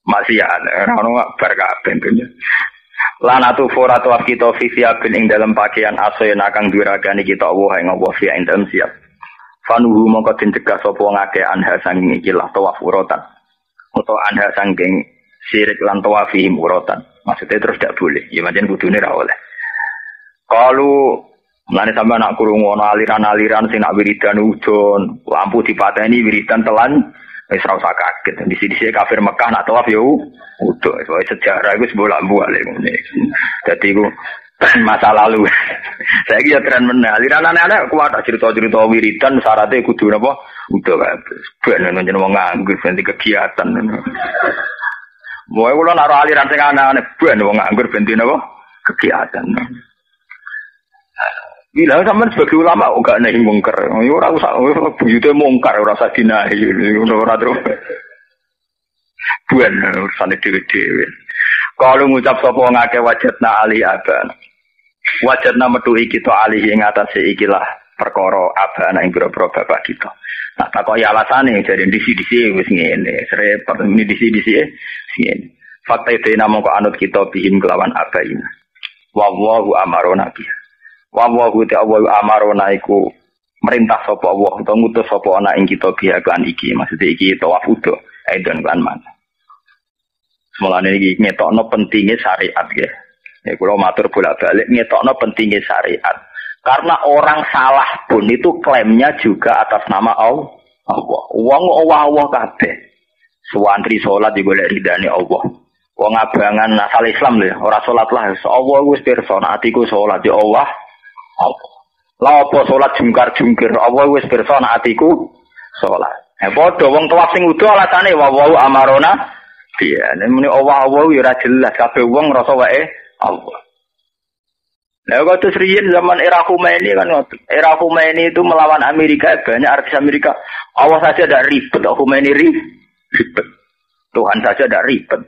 maksiat ora ono bar kabeh dunya lanatu foratu kita visi abin ing dalam bagian asin kang duragani kita Allah ing Allah fi ing dalam siap fanuhu mongko dincegah sapa ngake anha sanging iki lah tawaf urotan utawa anha sanging sirik lan tawafihim urotan. Maksudnya terus tidak boleh. Ya macam kudune ra oleh. Kalau mlane sampe anak krungu ana aliran-aliran sing nak wiridan udon, lampu dipateni wiridan telan wis ora usah kaget. Disi-disi kafir Mekah nak tawaf yo udon. Soale sejarah iku bolak-balik ngene. Dadi iku masa lalu. Saiki ya tren meneh. Aliran anak-anak kuat cerita-cerita wiridan syaratnya kudu napa? Udon kabeh. Ben njen wong nganggur ganti kegiatan. Moe kula naro aliran sing aneh-aneh ben wong nganggur ben dina apa kegiatan. Bila sampean sebagai ulama enggak nahi mungkar. Ora usah buyute mungkar ora usah dinahi ngono ora terus. Ben urusane dhewe-dhewe. Kalau ngucap sapa ngake wajadna ali aban. Wajadna metuhi kita alih ing atase ikilah perkara abana ing boro-boro bapak kita. Nah, takoki alasane jare disi-disi wis ngene, repot ini disi-disi ngene. Fakta itu namung kok anut kita bihim kelawan abaina. Wallahu amarona bi. Wallahu ta'ala amarona iku merintah sapa Allah utawa ngutus sapa ana ing kita biya kan iki. Maksud iki tawaf udo, aidon kan man. Mulane iki ngetokno pentinge syariat ya. Ya kula matur bolak-balik ngetokno pentinge syariat. Karena orang salah pun itu klaimnya juga atas nama Allah. Wong Allah kabeh. Suwantri salat digolek ridane Allah. Wong abangan asal Islam lho, ora salat lah. Allah wis pirsa atiku salat ya Allah. Lah apa salat jungkar-jungkir Allah wis pirsa atiku salat. Padha wong tawaf sing udo alasane wa amarona. Iya, nek muni Allah ya ora jelas kabeh wong ngrasa wae Allah. Nah, waktu serius zaman era Khomeini kan, era Khomeini itu melawan Amerika, banyak artis Amerika. Awas saja ada ribet, Khomeini ribet. Tuhan saja tidak ribet.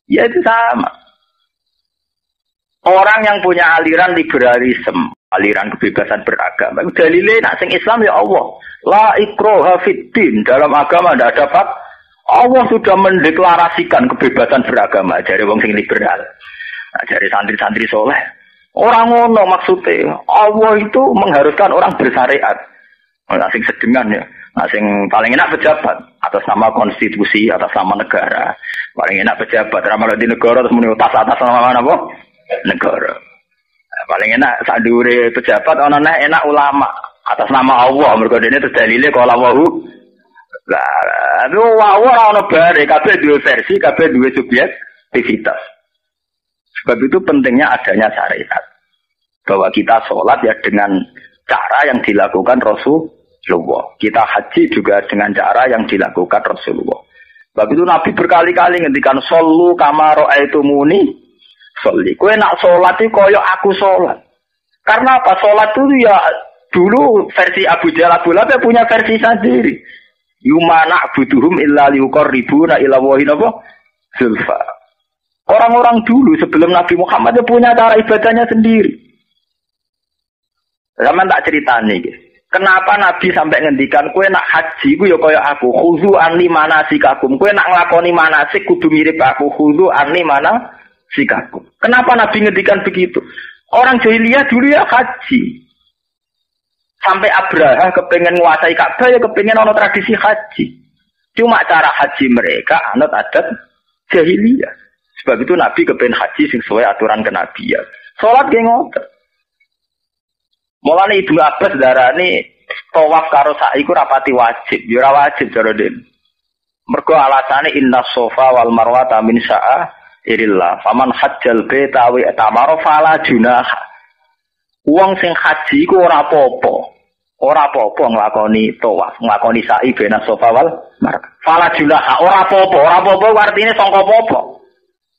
Ya itu sama. Orang yang punya aliran liberalisme, aliran kebebasan beragama, dalilnya nak sing Islam ya Allah. La ikraha fiddin, dalam agama tidak ada pak. Allah sudah mendeklarasikan kebebasan beragama dari wong sing liberal. Nah, dari santri-santri soleh. Orang ngono maksudnya. Allah itu mengharuskan orang bersyariat. Nah, sing sedengan ya. Nah, sing paling enak pejabat atas nama konstitusi, atas nama negara. Paling enak pejabat ramal di negara terus muni atas nama apa? Negara. Nah, paling enak sak dhuwure pejabat ana enak ulama atas nama Allah. Mergo dene terus dalile kala wahu. Lah, itu ora ono bare kabeh duwe versi, kabeh duwe subjektivitas. Sebab itu pentingnya adanya syariat. Bahwa kita sholat ya dengan cara yang dilakukan Rasulullah. Kita haji juga dengan cara yang dilakukan Rasulullah. Sebab itu Nabi berkali-kali ngendikan shollu kama ra'aitumuni sholli. Kowe nak sholat itu koyo aku sholat. Karena apa? Sholat itu ya dulu versi Abu Jahal Abu Lahab punya versi sendiri. Yumana butuhum illa liuqarribuna ila wahin apa? Zulfa. Orang-orang dulu sebelum Nabi Muhammad dia punya cara ibadahnya sendiri. Zaman tak cerita nih. Kenapa Nabi sampai ngendikan kue nak haji ku ya kaya aku, khudu anni manasikakum. Kue nak nglakoni manasik kudu mirip aku, khudu anni manasikakum. Kenapa Nabi ngendikan begitu? Orang jahiliyah dulu ya haji. Sampai Abraha kepengen menguasai Ka'bah ya kepengen ono tradisi haji. Cuma cara haji mereka anut adat jahiliyah. Sebab itu Nabi kepengen haji sesuai aturan kenabian. Salat ge ngoten. Mulane Ibnu Abbas darani tawaf karo sa'i ku rapati wajib, ya ora wajib cara den. Mergo alasane inna sofa wal marwata min sya'airillah. Faman hajjal baita wa tamara fala junaha. Wong sing haji ku ora apa-apa. Ora apa-apa nglakoni tawaf, nglakoni sa'i bena sofa wal marwah. Fala junaha, ora apa-apa, ora apa-apa artine sangka apa-apa.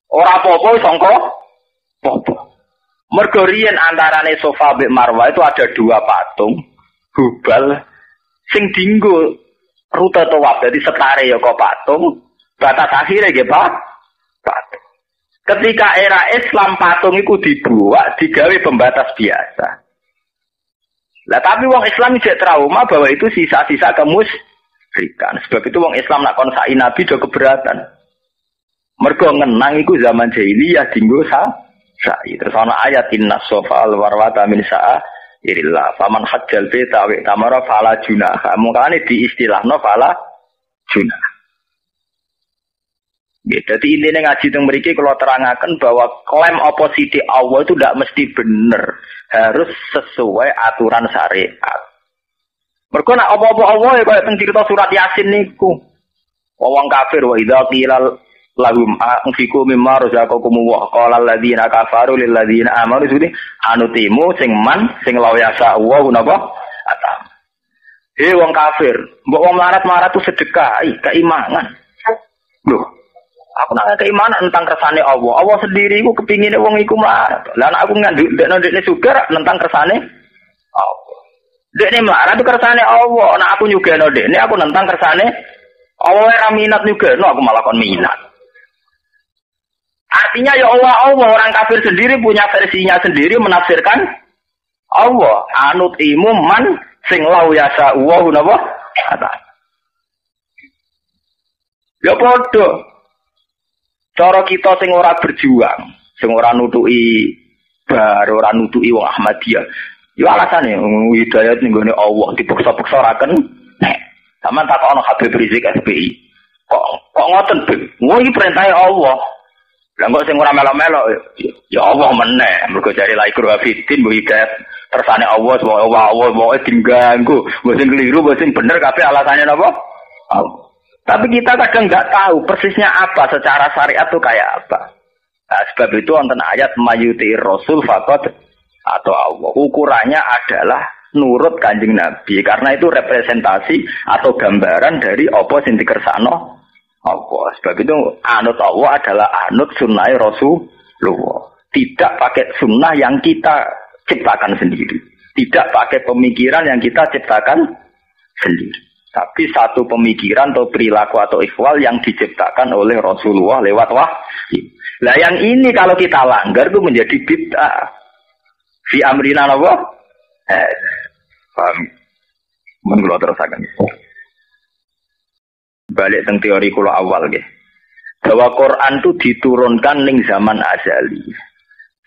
Ora apa-apa sangka apa. Mergo riyen antarane Safa mbek Marwah itu ada dua patung Hubal sing dienggo rute tawaf. Dadi setare ya kok patung, batas akhire nggih patung. Ketika era Islam patung iku dibuat digawe pembatas biasa. Lah tapi wong Islam jek trauma bahwa itu sisa-sisa kemusyrikan. Sebab itu wong Islam nak kon sa'i Nabi do keberatan. Mergo ngenang iku zaman jahiliyah dinggo sa'i. Terus ana ayat inna sofa al warwata min sa'irillah. Faman hajjal baita wa tamara fala junaha. Mungkane diistilahno fala junah. Ya, jadi intinya ngaji teng mriki kalau terangaken bahwa klaim oposisi Allah itu tidak mesti benar, harus sesuai aturan syariat. Mergo nek apa-apa Allah ya kaya teng cerita surat Yasin niku. Wong kafir wa idza qila lahum anfiqu mimma razaqakum wa qala alladziina kafaru lil ladziina amanu sudi anutimu sing man sing law yasa wa napa atam. Wong kafir, mbok wong melarat-melarat itu sedekah, keimanan. Loh, aku nak keimanan tentang kersane Allah. Allah sendiri iku kepingine wong iku melarat. Lah nek aku ndekne sugar tentang kersane Allah. Dekne melarat itu kersane Allah. Nek aku nyugeno dekne aku nentang kersane Allah ora minat nyugeno aku malah kon minat. Artinya ya Allah orang kafir sendiri punya versinya sendiri menafsirkan Allah anut imu man sing lau yasa wa napa kata. Ya padha. Cara kita sing ora berjuang, sing ora nutuki ora nutuki wong Ahmadiyah. Ya alasane hidayat ning gone Allah dipaksa-paksa ora ken. Nek sampean takokno Habib Rizik SPI. Kok ngoten, Bib? Ngono iki perintahe Allah. Lah kok sing ora melok-melok ya Allah meneh. Mergo jare la ikru hafidin mbok hidayat kersane Allah pokoke diganggu. Mbok sing keliru, mbok sing bener kabeh alasane napa? Allah. Tapi kita kadang enggak tahu persisnya apa secara syariat itu kayak apa. Nah, sebab itu wonten ayat mayuti Rasul faqat atau Allah. Ukurannya adalah nurut Kanjeng Nabi karena itu representasi atau gambaran dari apa sing dikersakno Allah. Sebab itu anut Allah adalah anut sunnah Rasulullah. Tidak pakai sunnah yang kita ciptakan sendiri. Tidak pakai pemikiran yang kita ciptakan sendiri. Tapi satu pemikiran atau perilaku atau ikhwal yang diciptakan oleh Rasulullah lewat wahyu. Lah yang ini kalau kita langgar itu menjadi bid'ah. Fi amrina apa? Paham? Mun kula terusaken. Balik teng teori kula awal nggih. Bahwa Quran itu diturunkan ning zaman azali.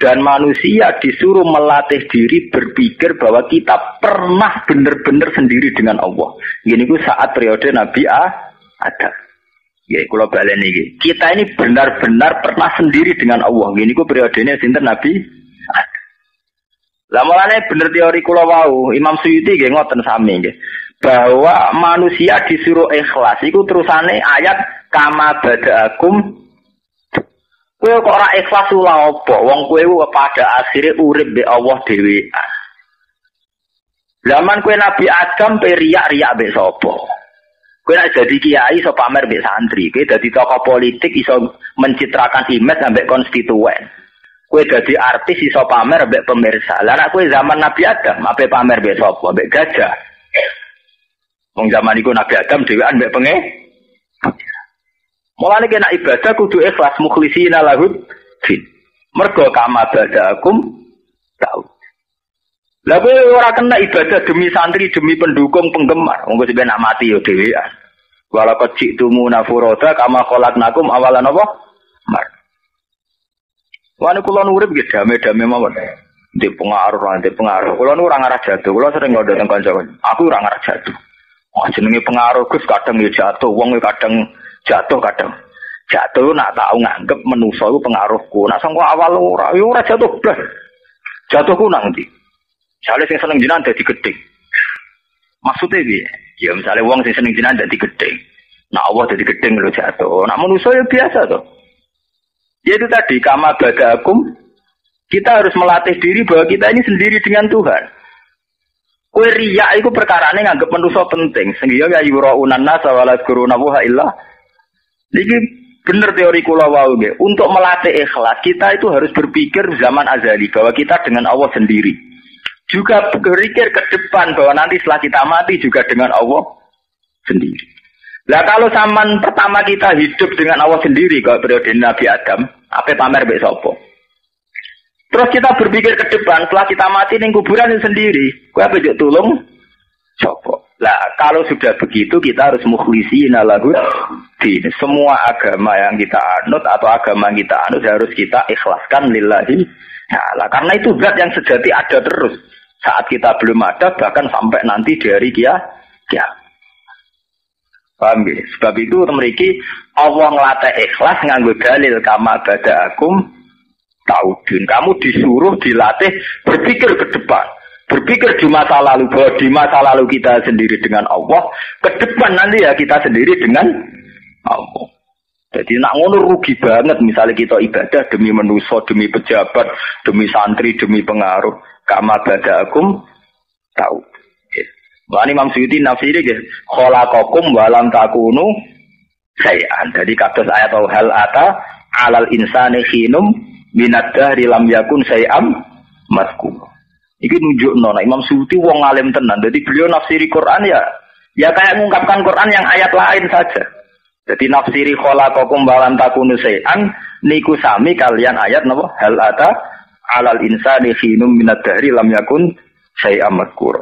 Dan manusia disuruh melatih diri berpikir bahwa kita pernah benar-benar sendiri dengan Allah. Gini ku saat periode Nabi Adam. Ya, kalau balen ini, kita ini benar-benar pernah sendiri dengan Allah. Gini ku periodenya sinten Nabi Adam. Lah mulane bener teori kula wau, Imam Suyuti nggih ngoten sami nggih. Bahwa manusia disuruh ikhlas iku terusane ayat kama badaakum. Kowe kok ora ikhlas ula apa? Wong kowe pada akhirnya urip mbek Allah dhewe. Zaman kowe Nabi Adam pe riak-riak mbek sapa? Kowe nek dadi kiai iso pamer mbek santri, kowe dadi tokoh politik iso mencitrakan image ambek konstituen. Kowe dadi artis iso pamer mbek pemirsa. Lah nek kowe zaman Nabi Adam ape pamer mbek sapa? Mbek gajah. Wong zaman iku Nabi Adam dhewean mbek pengen. Mulane kena ibadah kudu ikhlas mukhlisina lahud din. Mergo kama badakum tau. Lah kowe ora kena ibadah demi santri, demi pendukung, penggemar. Wong sampe nak mati yo dhewean. Wala qad ji'tumu nafuroda kama khalaqnakum awalan apa? Mar. Wane kula urip nggih dame-dame mawon. Di pengaruh, nanti pengaruh. Kula nu ora ngarah jatuh. Kula sering ngodo teng kanca. Aku ora ngarah jatuh. Oh jenenge pengaruh Gus kadang yo jatuh, wong kadang jatuh kadang. Jatuh nak tau nganggep manusa iku pengaruhku. Nak sangko awal ora jatuh blas. Jatuhku nang ndi? Misale sing seneng jinan dadi gedhe. Maksudnya piye? Ya misale wong sing seneng jinan dadi gedhe. Nak Allah dadi gedhe lho jatuh. Nak manusa ya biasa to. Ya itu tadi kama badakum kita harus melatih diri bahwa kita ini sendiri dengan Tuhan. Kowe riya iku perkarane nganggep manusa penting. Sehingga ya yuraunan nas wa la yazkuruna wa illa. Niki bener teori kula wau nggih. Untuk melatih ikhlas kita itu harus berpikir zaman azali bahwa kita dengan Allah sendiri. Juga berpikir ke depan bahwa nanti setelah kita mati juga dengan Allah sendiri. Lah kalau zaman pertama kita hidup dengan Allah sendiri kalau periode Nabi Adam, apa pamer mbek sapa? Terus kita berpikir ke depan setelah kita mati ning kuburan sendiri, kowe apa njuk tulung sapa? Lah kalau sudah begitu kita harus mukhlisina lahu din. Semua agama yang kita anut atau agama yang kita anut harus kita ikhlaskan lillahi ta'ala. Karena itu zat yang sejati ada terus. Saat kita belum ada bahkan sampai nanti dari kiamat. Paham ya? Sebab itu memiliki Allah ngelatih ikhlas nganggo dalil kama badaakum taudun. Kamu disuruh dilatih berpikir ke depan. Berpikir di masa lalu, bahwa di masa lalu kita sendiri dengan Allah, ke depan nanti ya kita sendiri dengan Allah. Jadi nak ngono rugi banget misalnya kita ibadah demi manusia, demi pejabat, demi santri, demi pengaruh. Kama badaakum tahu. Wani Imam Suyuti nafsiri nggih, khalaqakum wa lam takunu syai'an. Jadi kados ayat hal ata alal insani khinum minad dahri lam yakun syai'am mazkur. Iki nunjukno nek Imam Suyuti wong alim tenan. Jadi beliau nafsiri Quran ya kayak mengungkapkan Quran yang ayat lain saja. Jadi nafsiri khalaqakum wa lam takunu syai'an niku sami kalian ayat napa hal ata alal insani khinum minad dahri lam yakun syai'am mazkur.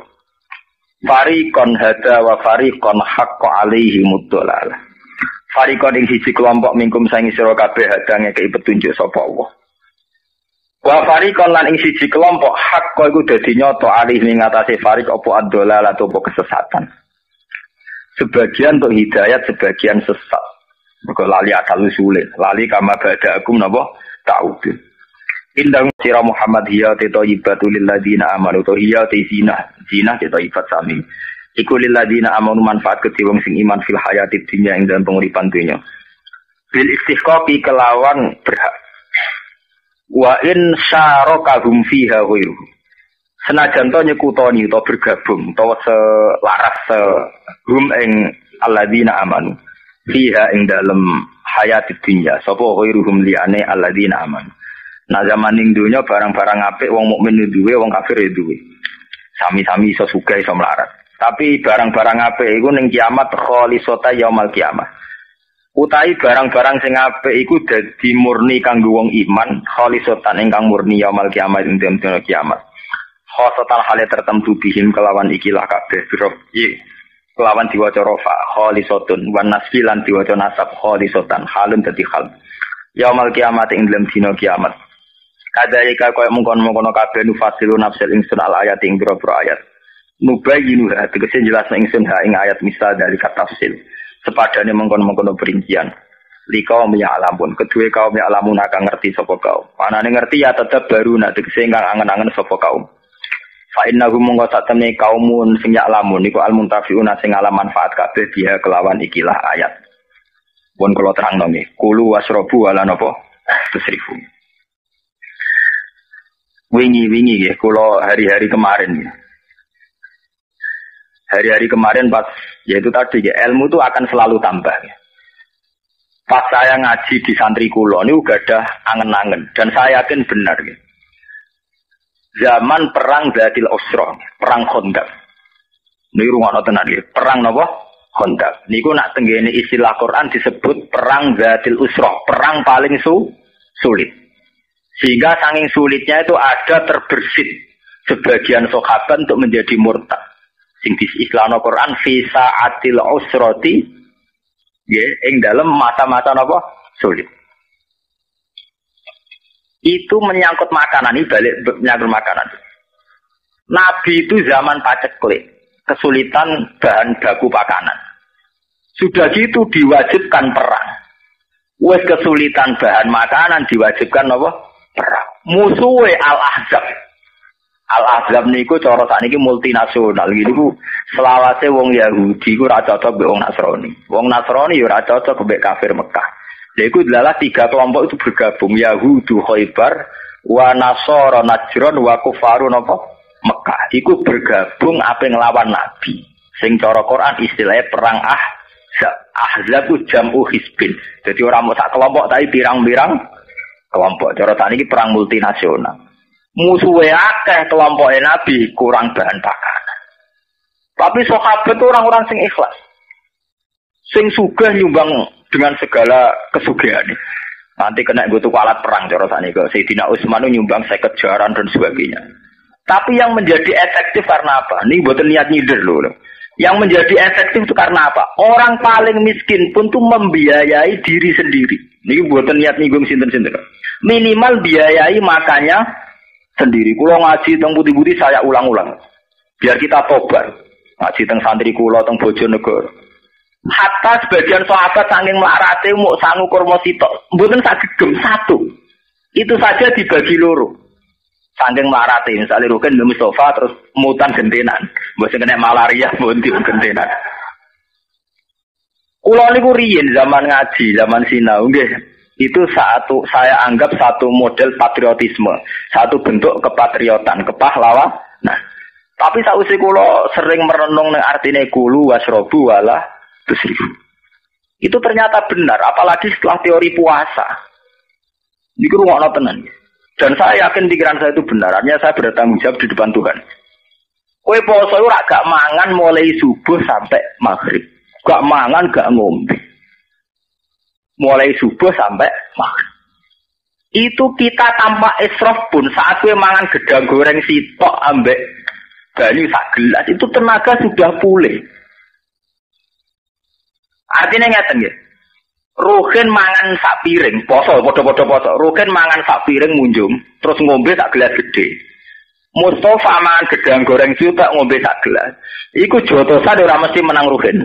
Fariqon hada wa fariqon haqqa alaihi muddalalah. Fariqon ing siji kelompok mingkum sangi sira kabeh hadange kei petunjuk sapa Allah. Wa fariqon lan ing siji kelompok haqqa iku dadi nyata alih ning atase fariq apa ad-dalalah apa kesesatan. Sebagian untuk hidayat, sebagian sesat. Mergo lali asal usule, lali kama badaakum napa ta'udun. Indang sira Muhammad hiya tayyibatul lil ladina amanu to hiya zina tayyibat sami iku lil ladina amanu manfaat kedhe wong sing iman fil hayatid dunya ing dalam penguripan dunya bil istihqaqi kelawan berhak wa in syarakahum fiha ghairu senajan to nyekutoni utawa bergabung utawa selaras hum ing alladina amanu fiha ing dalam hayatid dunya sapa ghairuhum liane alladina amanu. Nah zaman ning dunya barang-barang apik wong mukmin duwe, wong kafir duwe. Sami-sami iso sugih iso melarat. Tapi barang-barang apik iku ning kiamat khalisata yaumal kiamah. Utahi barang-barang sing apik iku dadi murni kanggo wong iman, khalisatan ingkang murni yaumal kiamah ing dina kiamat. Khosatan hale tertentu bihim kelawan ikilah kabeh biro. Kelawan diwaca rafa khalisatun wan nasbi lan diwaca nasab khalisatan halun dadi hal. Yaumal kiamat ing dina kiamat. Kadalika koyo mungkon-mungkon kabeh nufasilu nafsil ingsun al ayat ing biro-biro ayat. Nubayyinu tegese jelasna ingsun ha ing ayat misal dari kata tafsil. Sepadane mengkon-mengkon perincian. Likaum ya alamun, kedue kaum ya alamun akan ngerti sapa kaum. Manane ngerti ya tetep baru nak tegese ingkang angen-angen sapa kaum. Fa innahum mongko satemene kaumun sing ya alamun iku al muntafiuna sing ala manfaat kabeh dia kelawan ikilah ayat. Pun kula terangno nggih, kulu wasrobu ala napa? Tusrifu. Wingi-wingi nggih kula hari-hari kemarin. Hari-hari kemarin pas, yaitu tadi ya, ilmu itu akan selalu tambah. Ya. Pas saya ngaji di santri kulo, ini udah ada angen-angen. Dan saya yakin benar. Ya. Zaman perang Zatil Usra, perang Khandaq. Ini rumah tenan ya, perang apa? Khandaq. Ini nak tenggene istilah Quran disebut perang Zatil Usra, perang paling sulit. Sehingga saking sulitnya itu ada terbersit sebagian sahabat untuk menjadi murtad. Sing diislahno Quran fi sa'atil usrati nggih ing dalem masa-masa napa sulit. Itu menyangkut makanan, ini balik menyangkut makanan. Nabi itu zaman paceklik, kesulitan bahan baku makanan. Sudah gitu diwajibkan perang. Wes kesulitan bahan makanan diwajibkan napa? Perang. Musuhe Al-Ahzab. Al-Ahzab niku cara sakniki multinasional. Niku selawase wong Yahudi ku ora cocok mbek wong Nasrani. Wong Nasrani ya ora cocok mbek kafir Mekah. Lha iku adalah 3 kelompok itu bergabung, Yahudu Khaybar, wa Nasara Najran wa Kufaru napa? Mekah. Iku bergabung ape nglawan Nabi. Sing cara Quran istilahnya perang Ahzab. Ahzab ku jam'u hizbin. Jadi ora mau sak kelompok tapi pirang-pirang kelompok. Cara sakniki perang multinasional. Musuhnya akeh kelompok Nabi kurang bahan makanan. Tapi sahabat itu orang-orang sing ikhlas. Sing sugih nyumbang dengan segala kesugihan. Nanti kena tuku alat perang cara sakniki. Sayyidina Utsman nyumbang 50 jaran dan sebagainya. Tapi yang menjadi efektif karena apa? Ini mboten niat nyider loh. Yang menjadi efektif itu karena apa? Orang paling miskin pun tuh membiayai diri sendiri. Ini mboten niat nyinggung sinten-sinten. Minimal biayai makanya sendiri. Kulo ngaji teng putih-putih saya ulang-ulang. Biar kita tobat. Ngaji teng santri kulo teng Bojonegoro. Hatta sebagian sahabat saking mlarate mau sangu kurma sitok, mboten sagegem satu. Itu saja dibagi loro. Saking mlarate misale Rukin Mbak Mustofa terus mutan gentenan. Mbok sing kena malaria mboten gentenan. Kulo niku riyen zaman ngaji, zaman sinau nggih. Itu saya anggap satu model patriotisme, satu bentuk kepatriotan, kepahlawan. Nah, tapi sausi kulo sering merenung nang artine kulu wasrobu wala tusrifu. Itu ternyata benar, apalagi setelah teori puasa. Niku rungokno tenan. Dan saya yakin pikiran saya itu benar, artinya saya bertanggung jawab di depan Tuhan. Kowe poso ora gak mangan mulai subuh sampai maghrib. Gak mangan, gak ngombe. Mulai subuh sampai maghrib. Itu kita tanpa israf pun saat gue mangan gedang goreng sitok ambek banyu sak gelas itu tenaga sudah pulih. Artinya ngeten nggih. Ruhin mangan sak piring, poso padha-padha poso. Ruhin mangan sak piring munjung, terus ngombe sak gelas gede. Mustofa mangan gedang goreng sitok ngombe sak gelas. Iku jotosan ora mesti menang Ruhin.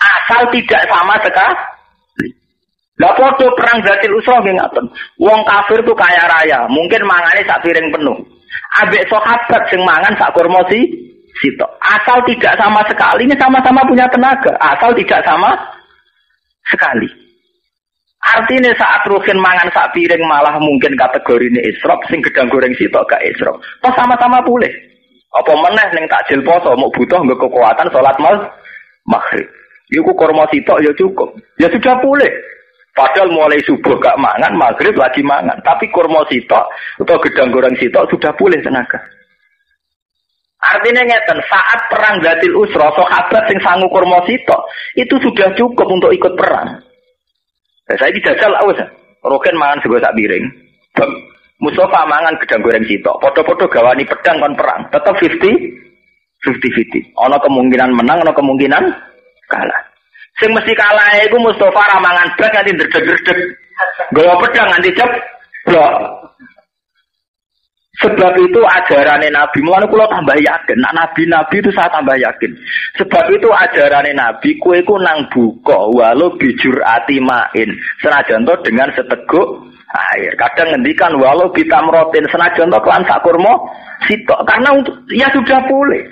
Asal tidak sama sekali. Lah padha perang Zatil Usra nggih ngaten. Wong kafir tuh kaya raya, mungkin mangane sak piring penuh. Ambek sahabat sing mangan sak kurma sitok. Asal tidak sama sekali, ini sama-sama punya tenaga. Asal tidak sama sekali. Artinya saat Ruhin mangan sak piring malah mungkin kategori ini israf, sing gedang goreng sitok gak israf. Pas sama-sama pulih. Apa meneh ning takjil poso mau butuh nggo kekuatan salat maghrib. Iku kurma sitok ya cukup. Ya sudah pulih. Padahal mulai subuh gak mangan, maghrib lagi mangan. Tapi kurma sitok atau gedang goreng sitok sudah pulih tenaga. Artinya ngeten, saat perang Zatil Usra, sahabat sing sangu kurma sitok itu sudah cukup untuk ikut perang. Nah, saya dijajal awas. Roken mangan sego sak piring. Mustafa mangan gedang goreng sitok. Podo-podo gawani pedang kon perang. Tetap 50-50. Ana kemungkinan menang, ana kemungkinan kalah. Sing mesti kalah iku Mustafa ra mangan blas nganti ndredeg-ndredeg. Nggawa pedang nganti ceblok. Sebab itu ajarannya Nabi, mulane kula tambah yakin, nak nabi-nabi itu saya tambah yakin. Sebab itu ajarannya Nabi, kue ku nang buka walau bijur ati main, senajan to dengan seteguk air. Kadang ngendikan walau bitamrotin, senajan to kelan sak kurma sitok, karena untuk ya sudah boleh.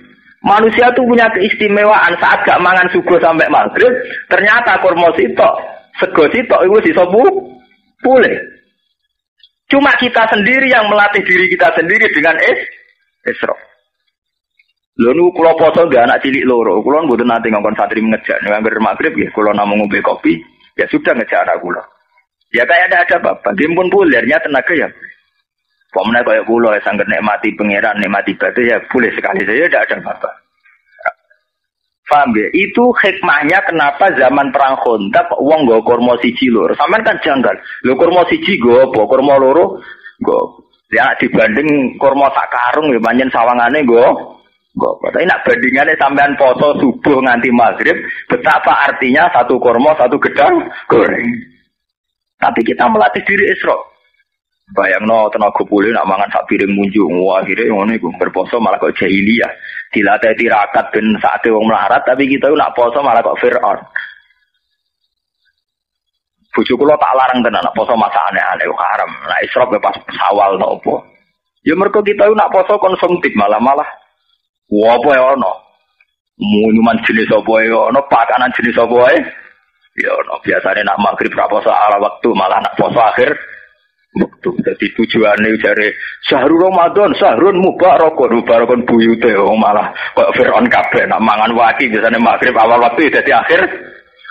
Manusia itu punya keistimewaan saat gak mangan subuh sampai maghrib, ternyata kurma sitok, sego sitok itu bisa boleh. Cuma kita sendiri yang melatih diri kita sendiri dengan Isra. Lho niku kula poso nggih anak cilik loro. Kula mboten nate ngongkon santri ngejak nek maghrib nggih kula namung ngombe kopi, ya sudah ngejak anak kula. Ya kayak ada apa-apa. Nggih pun bulernya tenaga ya. Pemene kaya kula sangger nikmati pangeran, nikmati batu ya boleh sekali saja tidak ada apa-apa. Paham ya? Itu hikmahnya kenapa zaman perang Khandaq wong nggo kurma siji loro. Sampeyan kan janggal. Lho kurma siji nggo apa? Kurma loro nggo. Ya dibanding kurma sak karung ya pancen sawangane nggo. Tapi nak bandingane sampean poso subuh nganti maghrib, betapa artinya satu kurma satu gedang goreng. Tapi kita melatih diri Isra. Bayangno tenaga pulih nak mangan sak piring munjuk. Wah, akhire ngono iku berposo malah kok jahiliyah. Dilatih tirakat ben saate wong melarat tapi kita nak poso malah kok Firaun. Bojo kula tak larang tenan nak poso masakane aneh haram. Nah Isra pas Sawal to opo. Ya mergo kita nak poso konsumtif malah. Wah apa ya ono. Minuman jenis apa ya ono, pakanan jenis apa ya. Ya ono biasane nak maghrib ra poso ala waktu malah nak poso akhir waktu. Jadi tujuannya dari syahrul Ramadan, syahrul mubarakun buyute malah kok Fir'aun kabeh nak mangan waki biasanya maghrib awal waktu jadi akhir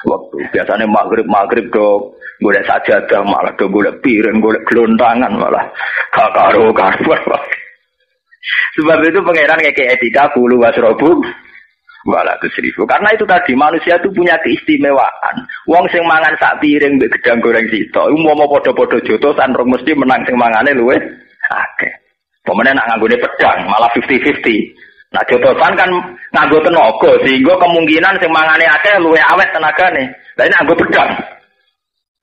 waktu. Biasanya maghrib do golek sajadah malah do golek piring, golek gelontangan malah gak karo. Sebab itu pangeran ngeke etika kulu wasrobu wala tusrifu. Karena itu tadi manusia itu punya keistimewaan. Wong sing mangan sak piring mbek gedang goreng sitok, umpama padha-padha jotosan rong mesti menang sing mangane luwih akeh. Pemene nak nganggone pedang malah 50-50. Nah jotosan kan nganggo tenaga sehingga kemungkinan sing mangane akeh luwih awet tenagane. Lah ini nganggo pedang.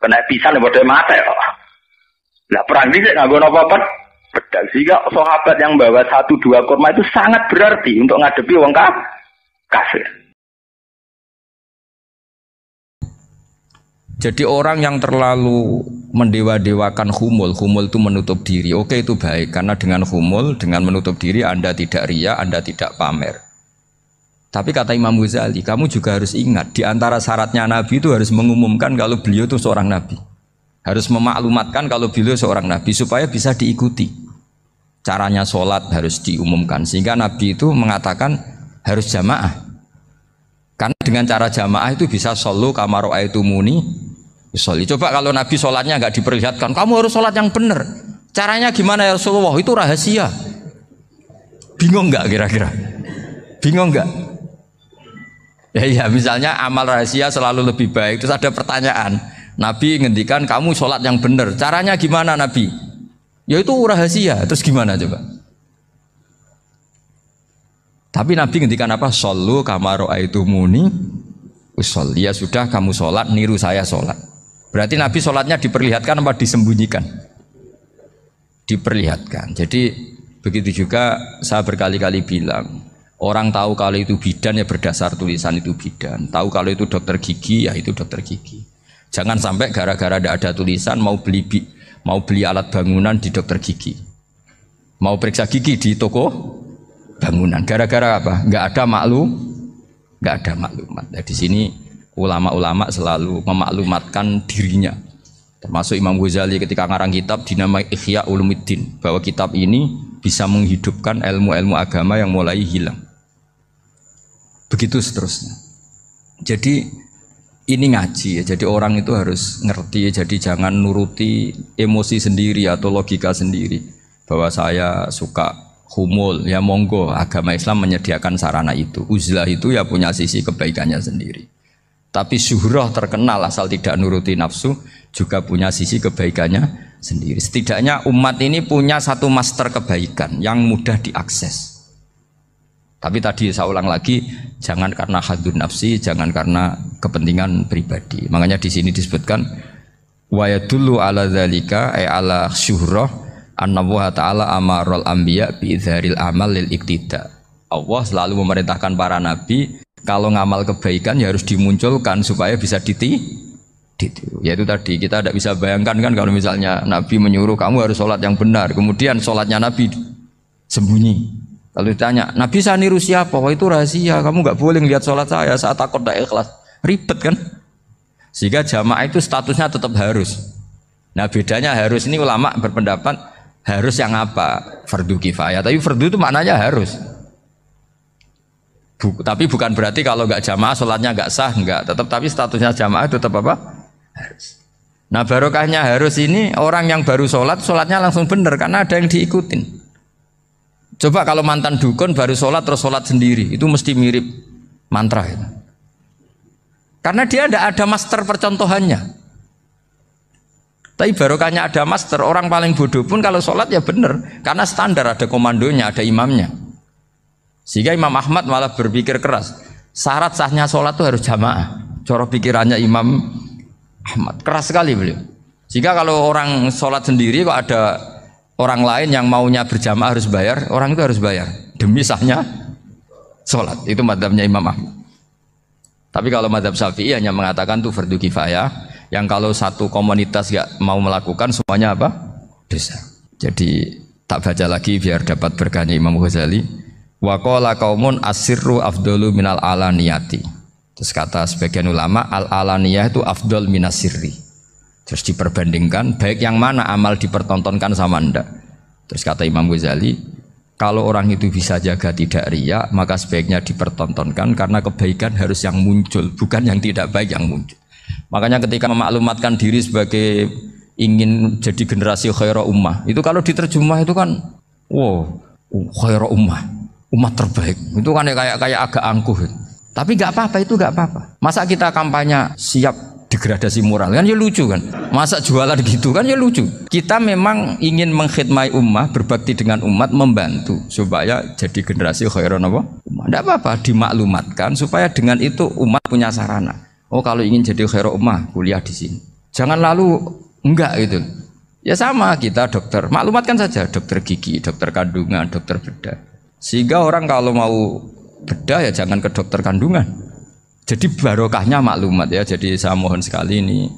Kena pisan padha mate kok. Lah perang iki nganggo napa pedang. Sehingga sahabat yang bawa 1-2 kurma itu sangat berarti untuk ngadepi wong kafir. Jadi orang yang terlalu mendewa-dewakan khumul itu menutup diri. Oke, itu baik karena dengan khumul, dengan menutup diri Anda tidak riya, Anda tidak pamer. Tapi kata Imam Ghazali, kamu juga harus ingat di antara syaratnya Nabi itu harus mengumumkan kalau beliau itu seorang Nabi. Harus memaklumatkan kalau beliau seorang Nabi supaya bisa diikuti. Caranya sholat harus diumumkan sehingga Nabi itu mengatakan harus jamaah. Karena dengan cara jamaah itu bisa solu kamaro aitumuni sholli. Coba kalau Nabi sholatnya nggak diperlihatkan, kamu harus sholat yang benar. Caranya gimana ya Rasulullah? Itu rahasia. Bingung nggak kira-kira? Bingung nggak? Ya misalnya amal rahasia selalu lebih baik. Terus ada pertanyaan, Nabi ngendikan kamu sholat yang benar. Caranya gimana Nabi? Ya itu rahasia. Terus gimana coba? Tapi Nabi ngendikan apa? Shollu kama ra'aitumuni usolli. Ya sudah kamu sholat, niru saya sholat. Berarti Nabi sholatnya diperlihatkan apa disembunyikan? Diperlihatkan. Jadi begitu juga saya berkali-kali bilang, orang tahu kalau itu bidan ya berdasar tulisan itu bidan. Tahu kalau itu dokter gigi ya itu dokter gigi. Jangan sampai gara-gara tidak ada tulisan mau beli alat bangunan di dokter gigi. Mau periksa gigi di toko bangunan, gara-gara apa? Nggak ada maklumat. Nah, di sini ulama-ulama selalu memaklumatkan dirinya. Termasuk Imam Ghazali ketika ngarang kitab dinamai Ihya Ulumuddin, bahwa kitab ini bisa menghidupkan ilmu-ilmu agama yang mulai hilang. Begitu seterusnya. Jadi ini ngaji ya. Jadi orang itu harus ngerti ya. Jadi jangan nuruti emosi sendiri atau logika sendiri bahwa saya suka humul, ya monggo agama Islam menyediakan sarana itu. Uzlah itu ya punya sisi kebaikannya sendiri. Tapi syuhrah terkenal asal tidak nuruti nafsu juga punya sisi kebaikannya sendiri. Setidaknya umat ini punya satu master kebaikan yang mudah diakses. Tapi tadi saya ulang lagi, jangan karena hadun nafsi, jangan karena kepentingan pribadi. Makanya di sini disebutkan wa yadullu ala dzalika ay ala syuhrah anna wa ta'ala amarul anbiya bi idzharil amal lil iktida. Allah selalu memerintahkan para nabi kalau ngamal kebaikan ya harus dimunculkan supaya bisa ditiru. Yaitu tadi kita tidak bisa bayangkan kan kalau misalnya Nabi menyuruh kamu harus sholat yang benar, kemudian sholatnya Nabi sembunyi. Kalau ditanya, Nabi saya niru siapa? Wah itu rahasia, kamu nggak boleh lihat sholat saya saat takut tidak ikhlas. Ribet kan? Sehingga jamaah itu statusnya tetap harus. Nah bedanya harus ini ulama berpendapat harus yang apa? Fardu kifayah. Tapi fardu itu maknanya harus. Tapi bukan berarti kalau nggak jamaah sholatnya nggak sah, nggak. Tetap tapi statusnya jamaah tetap apa? Harus. Nah barokahnya harus ini orang yang baru sholat, sholatnya langsung benar karena ada yang diikutin. Coba kalau mantan dukun baru sholat terus sholat sendiri, itu mesti mirip mantra itu. Karena dia tidak ada master percontohannya. Tapi barokahnya ada master, orang paling bodoh pun kalau sholat ya benar, karena standar ada komandonya, ada imamnya. Sehingga Imam Ahmad malah berpikir keras, syarat sahnya sholat itu harus jamaah. Cara pikirannya Imam Ahmad keras sekali beliau. Sehingga kalau orang sholat sendiri kok ada orang lain yang maunya berjamaah harus bayar, orang itu harus bayar demi sahnya sholat. Itu madzhabnya Imam Ahmad. Tapi kalau madzhab Syafi'i hanya mengatakan itu fardu kifayah, yang kalau satu komunitas gak mau melakukan semuanya apa? Dosa. Jadi tak baca lagi biar dapat berkahnya Imam Ghazali. Wa qala qaumun asirru afdalu minal alaniyati. Terus kata sebagian ulama al alaniyah itu afdal minas sirri. Terus diperbandingkan baik yang mana amal dipertontonkan sama ndak. Terus kata Imam Ghazali, kalau orang itu bisa jaga tidak riya, maka sebaiknya dipertontonkan karena kebaikan harus yang muncul, bukan yang tidak baik yang muncul. Makanya ketika memaklumatkan diri sebagai ingin jadi generasi khairah ummah, itu kalau diterjemah itu kan wow, khairah ummah, umat terbaik. Itu kan kayak agak angkuh. Tapi nggak apa-apa, itu nggak apa-apa. Masa kita kampanye siap degradasi moral kan ya lucu kan, masa jualan gitu kan ya lucu. Kita memang ingin mengkhidmati ummah, berbakti dengan umat, membantu supaya jadi generasi khairan apa? Ummah. Tidak apa-apa dimaklumatkan supaya dengan itu umat punya sarana. Oh kalau ingin jadi khairan ummah kuliah di sini. Jangan lalu enggak gitu. Ya sama kita dokter, maklumatkan saja dokter gigi, dokter kandungan, dokter bedah. Sehingga orang kalau mau bedah ya jangan ke dokter kandungan. Jadi barokahnya maklumat ya. Jadi saya mohon sekali ini,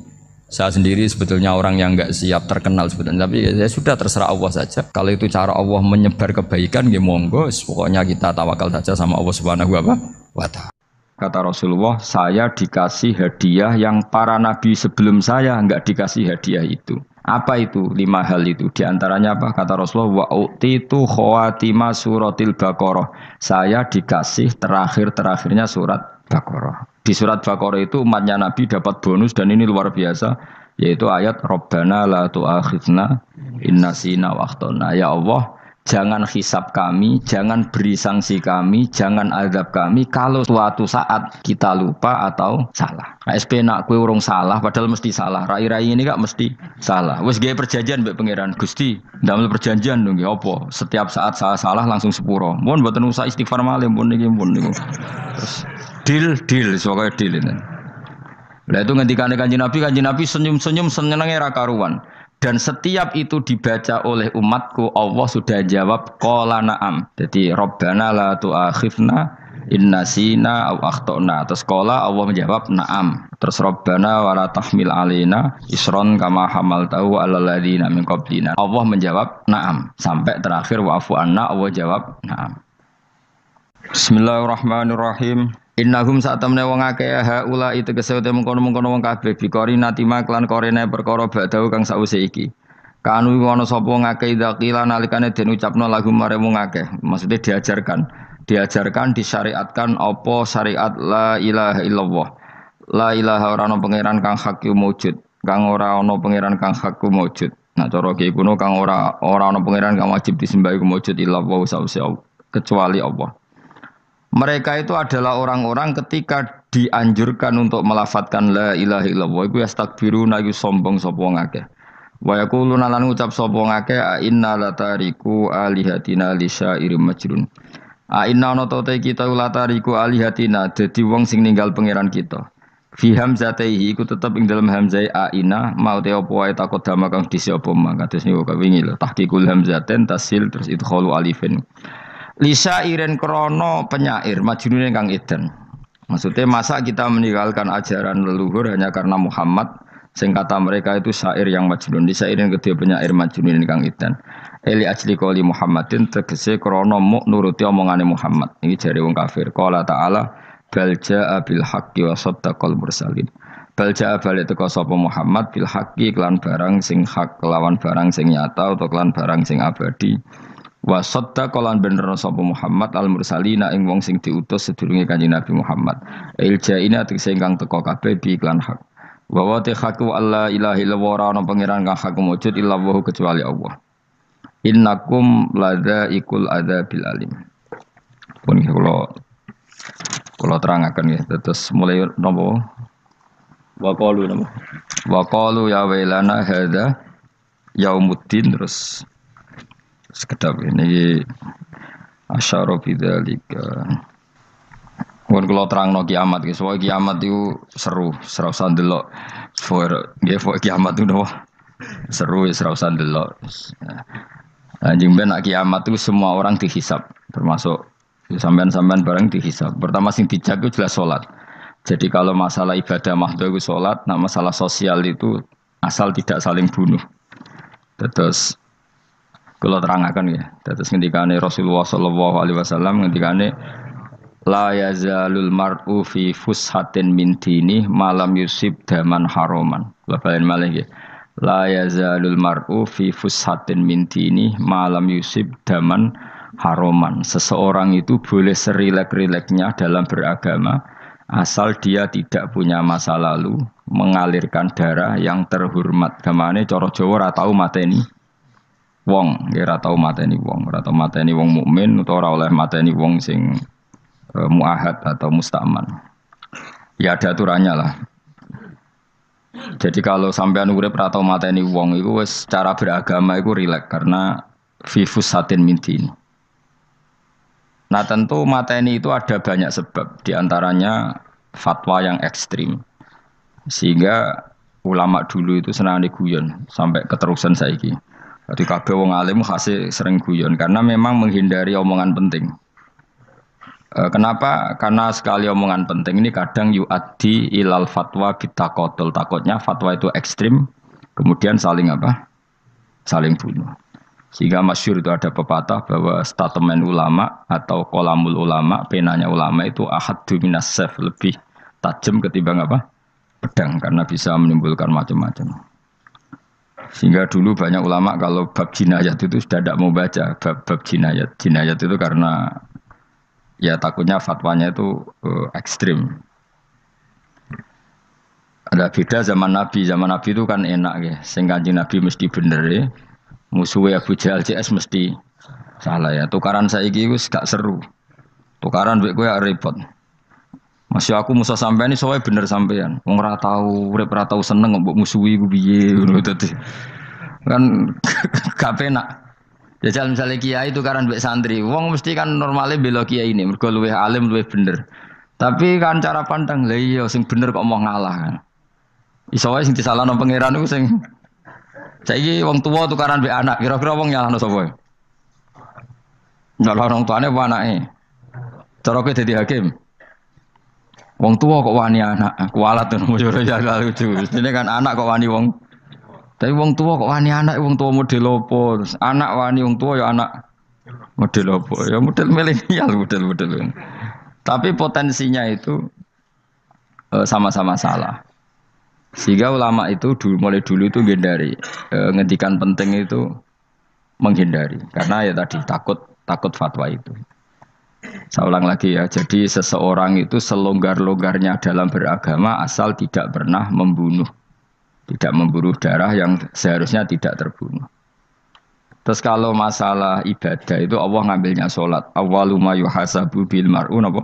saya sendiri sebetulnya orang yang nggak siap terkenal sebetulnya, tapi ya sudah terserah Allah saja. Kalau itu cara Allah menyebar kebaikan, ya monggo. Pokoknya kita tawakal saja sama Allah Subhanahu wa Ta'ala. Kata Rasulullah, saya dikasih hadiah yang para nabi sebelum saya nggak dikasih hadiah itu. Apa itu? 5 hal itu. Di antaranya apa? Kata Rasulullah, wa utitu khawatima suratil Baqarah. Saya dikasih terakhirnya surat Baqarah. Di surat Baqarah itu umatnya Nabi dapat bonus dan ini luar biasa, yaitu ayat Rabbana la tu'akhidna in nasina wa akhtana. Ya Allah, jangan hisab kami, jangan beri sanksi kami, jangan azab kami kalau suatu saat kita lupa atau salah. SP nak kue urung salah padahal mesti salah. Rai-rai ini gak mesti salah. Wes gawe perjanjian mbek pangeran Gusti. Ndamel perjanjian dong nggih apa? Setiap saat saya salah langsung sepuro. Mohon mboten usah istighfar malih pun niki pun niku. Terus deal soalnya deal ini. Lah itu ngendikane Kanjeng Nabi senyum-senyum senenge ra karuan. Dan setiap itu dibaca oleh umatku, Allah sudah jawab qala na'am. Jadi Rabbana la tu'akhifna in nasina aw akhtana. Terus qala Allah menjawab na'am. Terus Rabbana wa la tahmil alaina isron kama hamaltahu 'alal ladzina min qablina. Allah menjawab na'am sampai terakhir wa'fu anna, Allah jawab na'am. Bismillahirrahmanirrahim. Innahum sa'tamne wong akeh haula itu kesete mengkono-mengkono wong kabeh bikori natima klan korene perkara badau kang sause iki. Kanu ana sapa ngakeh dzakila nalikane den ucapno lagu mare wong akeh. Maksudnya diajarkan disyariatkan apa syariat la ilaha illallah. La ilaha ora ana pangeran kang hak wujud, kang ora ana pangeran kang hak wujud. Nah cara kiai kuno kang ora ana pangeran kang wajib disembah iku mujud illa wa kecuali Allah. Mereka itu adalah orang-orang ketika dianjurkan untuk melafadzkan la ilaha illallah iku yastakbiruna iku sombong sapa wong akeh. Wa yaquluna lan ngucap sapa wong akeh inna latariku alihatina li syairim majnun. Inna ana te kita latariku alihatina dadi wong sing ninggal pangeran kita. Fi hamzatihi iku tetep ing dalam hamzai aina mau te apa wae takut dama kang disi apa mah kados niku kawingi lho tahqiqul hamzaten tasil terus idkhalu alifin. Lisa iren krono penyair majnun kang edan. Maksudnya masa kita meninggalkan ajaran leluhur hanya karena Muhammad sing kata mereka itu syair yang majnun. Lisa iren kedua penyair majnun kang edan. Eli ajli qoli Muhammadin tegese krono muk nuruti omongane Muhammad. Ini jare wong kafir. Qala ta'ala bal jaa bil haqqi wa saddaqal mursalin. Bal jaa balik teko sapa Muhammad bil haqqi kelan barang sing hak kelawan barang sing nyata utawa kelan barang sing abadi. Wa saddaqa lan bener sapa Muhammad al mursalina ing wong sing diutus sedurunge Kanjeng Nabi Muhammad. Iljaina tegese ingkang teka kabeh bi iklan hak. Wa wa ta haqqu alla ilaha illallah ana pangeran kang hak wujud illa wa kecuali Allah. Innakum ladzaiqul adzabil alim. Pun kula terangaken ya terus mulai napa wa qalu ya wailana hadza yaumuddin terus sekedap ini asyara bidzalika. Mun kula terangno kiamat iki, soal kiamat itu seru, ora usah ndelok. Nggih, kiamat itu seru, ora usah ndelok. Anjing ben kiamat itu semua orang dihisab, termasuk sampean-sampean bareng dihisab. Pertama sing dijaga jelas salat. Jadi kalau masalah ibadah mahdhah itu salat, nah masalah sosial itu asal tidak saling bunuh. Terus kalau terangaken ya, terus ngendikane Rasulullah sallallahu alaihi wasallam ngendikane la yazalul mar'u fi fushatin min dini malam yusib daman haroman. Labain malih ya. La yazalul mar'u fi fushatin min dini malam yusib daman haroman. Seseorang itu boleh serilek-rileknya dalam beragama asal dia tidak punya masa lalu mengalirkan darah yang terhormat. Gamane cara Jawa ora tau mateni wong, ora tau mateni wong, ora tau mateni wong mukmin utawa ora oleh mateni wong sing muahad atau mustaman. Ya ada aturannya lah. Jadi kalau sampean urip ora tau mateni wong iku wis cara beragama iku rileks karena fifus satin mintin. Nah tentu mateni itu ada banyak sebab, diantaranya fatwa yang ekstrim. Sehingga ulama dulu itu senang diguyon sampai keterusan saiki. Jadi kabeh wong alim khase sering guyon karena memang menghindari omongan penting. Kenapa? Karena sekali omongan penting ini kadang yu'addi ilal fatwa bitaqatul. Takutnya fatwa itu ekstrim, kemudian saling apa? Saling bunuh. Sehingga masyhur itu ada pepatah bahwa statement ulama atau kolamul ulama, penanya ulama itu ahaddu minas sayf, lebih tajam ketimbang apa? Pedang, karena bisa menimbulkan macam-macam. Sehingga dulu banyak ulama kalau bab jinayat itu sudah tidak mau baca bab jinayat. Jinayat itu karena ya takutnya fatwanya itu ekstrim. Ada beda zaman Nabi. Zaman Nabi itu kan enak ya. Sehingga Nabi mesti bener ya. Musuhnya Abu Jahal CS mesti salah ya. Tukaran saiki wis gak seru. Tukaran mbek kowe repot. Masih aku musuh sampean iki soalnya bener sampean. Wong ora tau urip ora tau seneng mbok musuhi ku piye ngono dadi. Kan gak penak. Ya misalnya kiai itu karena mbek santri, wong mesti kan normalnya bela kiai ini, mergo luwih alim luwih bener. Tapi kan cara pandang lha iya sing bener kok mau ngalah kan. Iso wae sing disalahno pangeran iku sing saiki wong tuwa tukaran mbek anak, kira-kira wong nyalahno sapa? Nyalahno wong tuane apa anake? Cara kowe dadi hakim. Wong tua kok wani anak, kualat tuh mujur ya lucu. Ini kan anak kok wani wong. Tapi wong tua kok wani anak, wong tua model opo. Terus anak wani wong tua ya anak model opo. Ya model milenial model. Tapi potensinya itu sama-sama salah. Sehingga ulama itu mulai dulu itu menghindari ngendikan penting itu menghindari. Karena ya tadi takut fatwa itu. Saya ulang lagi ya, jadi seseorang itu selonggar-longgarnya dalam beragama asal tidak pernah membunuh. Tidak memburu darah yang seharusnya tidak terbunuh. Terus kalau masalah ibadah itu Allah ngambilnya sholat. Awwalu ma yuhasabu bil mar'un apa?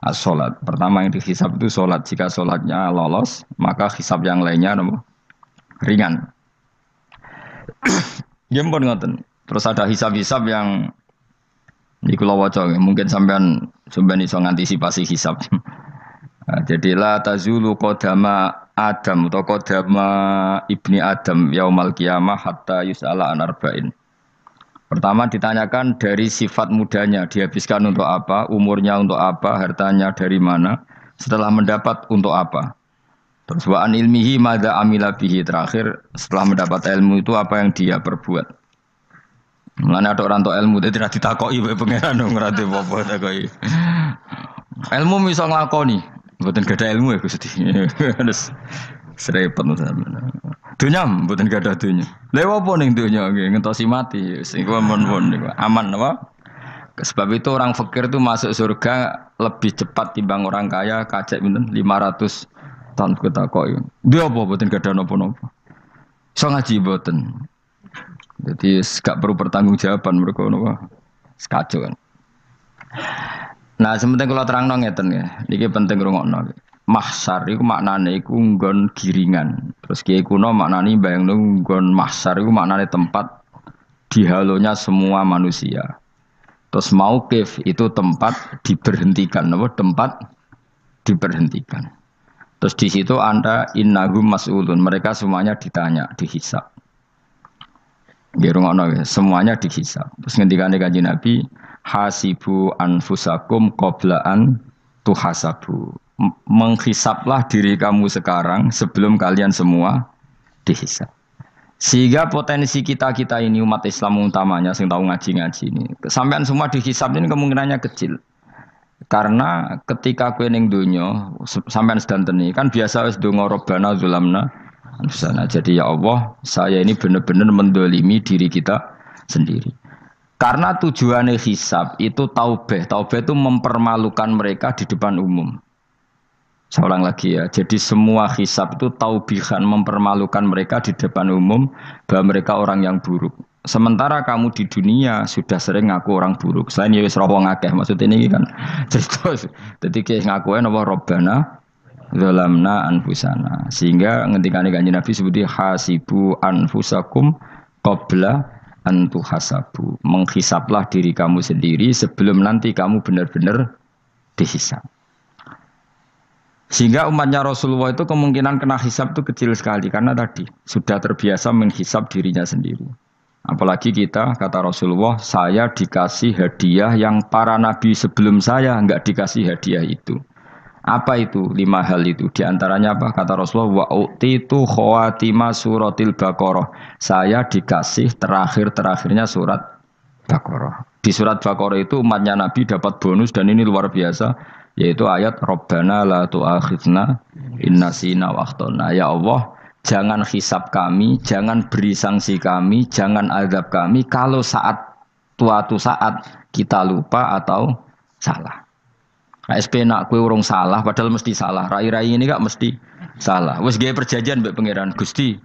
As-sholat. Pertama yang dihisab itu sholat. Jika sholatnya lolos, maka hisab yang lainnya apa? Ringan. Ya pun ngoten. Terus ada hisab-hisab yang di kula waca mungkin sampean iso ngantisipasi hisab. Nah, jadilah tazulu qadama Adam atau qadama ibni Adam yaumal qiyamah hatta yus'ala an arba'in. Pertama ditanyakan dari sifat mudanya, dihabiskan untuk apa, umurnya untuk apa, hartanya dari mana, setelah mendapat untuk apa. Terus wa an ilmihi madza amila bihi, terakhir setelah mendapat ilmu itu apa yang dia perbuat. Mulane ada orang tok ilmu tidak ditakoki wae pangeran ora apa takoki. Ilmu iso nglakoni, mboten gadah ilmu ya Gusti. Terus serepet sampeyan. Dunya mboten gadah dunya. Lha apa ning dunya nggih ngentosi mati sing mon-mon niku aman apa? Sebab itu orang fakir itu masuk surga lebih cepat timbang orang kaya kacek pinten 500 tahun ketakoki. Dia apa mboten gadah napa-napa. Iso ngaji mboten. Jadi gak perlu pertanggungjawaban mereka napa sekacau kan. Nah, sementing kalau terangno ngeten ya. Niki penting rungokno. Mahsyar iku maknane iku nggon giringan. Terus kiye kuno maknane bayangno nggon mahsyar iku maknane tempat dihalonya semua manusia. Terus mauqif itu tempat diberhentikan, napa tempat diberhentikan. Terus di situ Anda innahum mas'ulun, mereka semuanya ditanya, dihisab. Semuanya dihisab. Terus ngendikane Kanjeng Nabi, hasibu anfusakum qabla an tuhasabu. Menghisablah diri kamu sekarang sebelum kalian semua dihisab. Sehingga potensi kita ini umat Islam utamanya sing tahu ngaji-ngaji ini, sampean semua dihisab ini kemungkinannya kecil. Karena ketika kowe ning donya sampean sedantene kan biasa wis donga robbana zulamna anfusana. Jadi ya Allah, saya ini benar-benar mendolimi diri kita sendiri. Karena tujuannya hisab itu taubah. Taubah itu mempermalukan mereka di depan umum. Saya ulang lagi ya. Jadi semua hisab itu taubihan, mempermalukan mereka di depan umum bahwa mereka orang yang buruk. Sementara kamu di dunia sudah sering ngaku orang buruk. Selain ya wis rawong akeh, maksud ini kan. Jadi kayak ngakuin apa Robbana zalamna anfusana. Sehingga ngendikane Kanjeng Nabi sebuti hasibu anfusakum qabla an tuhasabu. Menghisablah diri kamu sendiri sebelum nanti kamu benar-benar dihisab. Sehingga umatnya Rasulullah itu kemungkinan kena hisab itu kecil sekali karena tadi sudah terbiasa menghisab dirinya sendiri. Apalagi kita, kata Rasulullah, saya dikasih hadiah yang para nabi sebelum saya enggak dikasih hadiah itu. Apa itu? 5 hal itu. Di antaranya apa? Kata Rasulullah, wa utitu khawatima suratil Baqarah. Saya dikasih terakhir-terakhirnya surat Baqarah. Di surat Baqarah itu umatnya Nabi dapat bonus dan ini luar biasa, yaitu ayat Rabbana la tu'akhidna in nasina wa akhtana. Ya Allah, jangan hisab kami, jangan beri sanksi kami, jangan azab kami kalau suatu saat kita lupa atau salah. SP nak kue urung salah, padahal mesti salah. Rai-rai ini gak mesti salah. Wes gaya perjanjian mbek pangeran Gusti.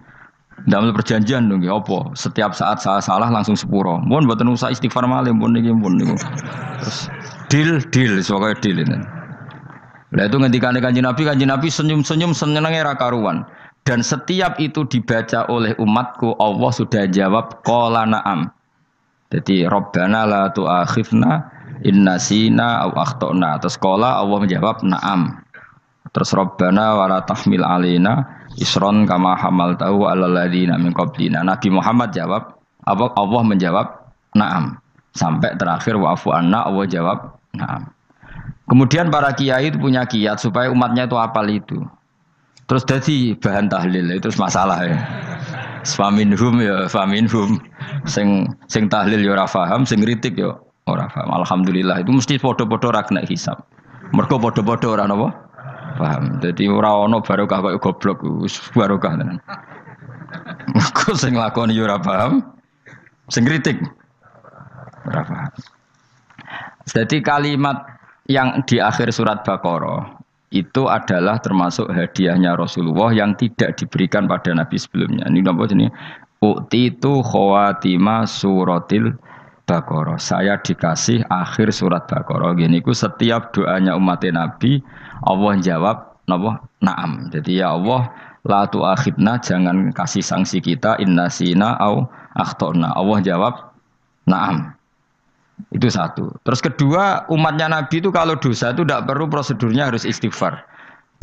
Dalam perjanjian dong, apa? Setiap saat saya salah langsung sepuro. Mohon buatan usah istighfar malih, mohon niki, mohon niku. Terus deal, soalnya deal ini. Lah itu ngendikane Kanjeng Nabi senyum-senyum senengnya ra karuan. Dan setiap itu dibaca oleh umatku, Allah sudah jawab qala na'am. Jadi Rabbana la tu'akhifna in nasina aw akhtana. Terus qala Allah menjawab na'am. Terus Rabbana wa la tahmil alaina isron kama hamaltahu 'alal ladzina min qablina. Nabi Muhammad jawab, Allah menjawab na'am. Sampai terakhir wa'fu anna, Allah jawab na'am. Kemudian para kiai itu punya kiat supaya umatnya itu hafal itu. Terus jadi bahan tahlil itu masalah ya. Faminhum ya faminhum. Sing tahlil ya ora paham, sing kritik ya ora paham. Alhamdulillah itu mesti padha-padha ora kena hisab. Mergo padha-padha ora napa? Paham. Dadi ora ana barokah kaya goblok wis barokah tenan. Mergo sing lakoni ya ora paham, sing kritik ora paham. Jadi kalimat yang di akhir surat Baqarah itu adalah termasuk hadiahnya Rasulullah yang tidak diberikan pada Nabi sebelumnya. Ini apa jenis? Ukti itu khawatimah suratil Baqarah. Saya dikasih akhir surat Baqarah. Gini ku setiap doanya umat Nabi Allah jawab napa? Naam. Jadi ya Allah la tu'akhidna, jangan kasih sanksi kita innasina au akhtona. Allah jawab naam. Itu satu. Terus kedua, umatnya Nabi itu kalau dosa itu tidak perlu prosedurnya harus istighfar.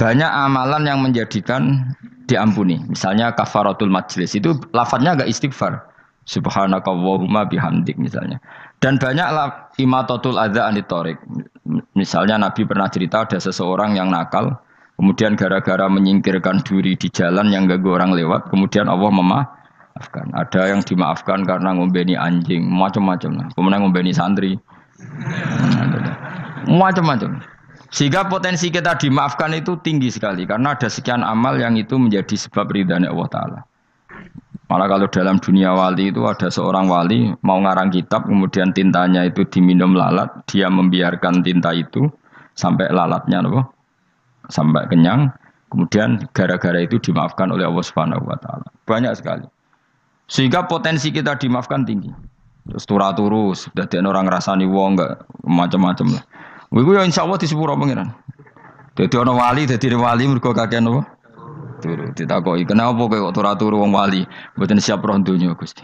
Banyak amalan yang menjadikan diampuni. Misalnya kafaratul majlis itu lafadznya agak istighfar. Subhanakallahumma bihamdik misalnya. Dan banyak imatatul adza anit thoriq. Misalnya Nabi pernah cerita ada seseorang yang nakal, kemudian gara-gara menyingkirkan duri di jalan yang ganggu orang lewat, kemudian Allah memaafkan. Ada yang dimaafkan karena ngombeni anjing, macam-macam. Kemudian ngombeni santri, macam-macam. Sehingga potensi kita dimaafkan itu tinggi sekali karena ada sekian amal yang itu menjadi sebab ridhanya Allah Ta'ala. Malah kalau dalam dunia wali itu ada seorang wali mau ngarang kitab, kemudian tintanya itu diminum lalat, dia membiarkan tinta itu sampai lalatnya sampai kenyang, kemudian gara-gara itu dimaafkan oleh Allah Subhanahu wa Ta'ala. Banyak sekali. Sehingga potensi kita dimaafkan tinggi. Terus turu sudah ada orang rasani wong enggak macam-macam lah. Iku ya insyaallah disepuro pengiran. Dadi ana wali, dadi wali mergo kakean apa? Turu. Ditakoki, "Kenapa kowe kok turu wong wali? Mboten siap roh donya, Gusti."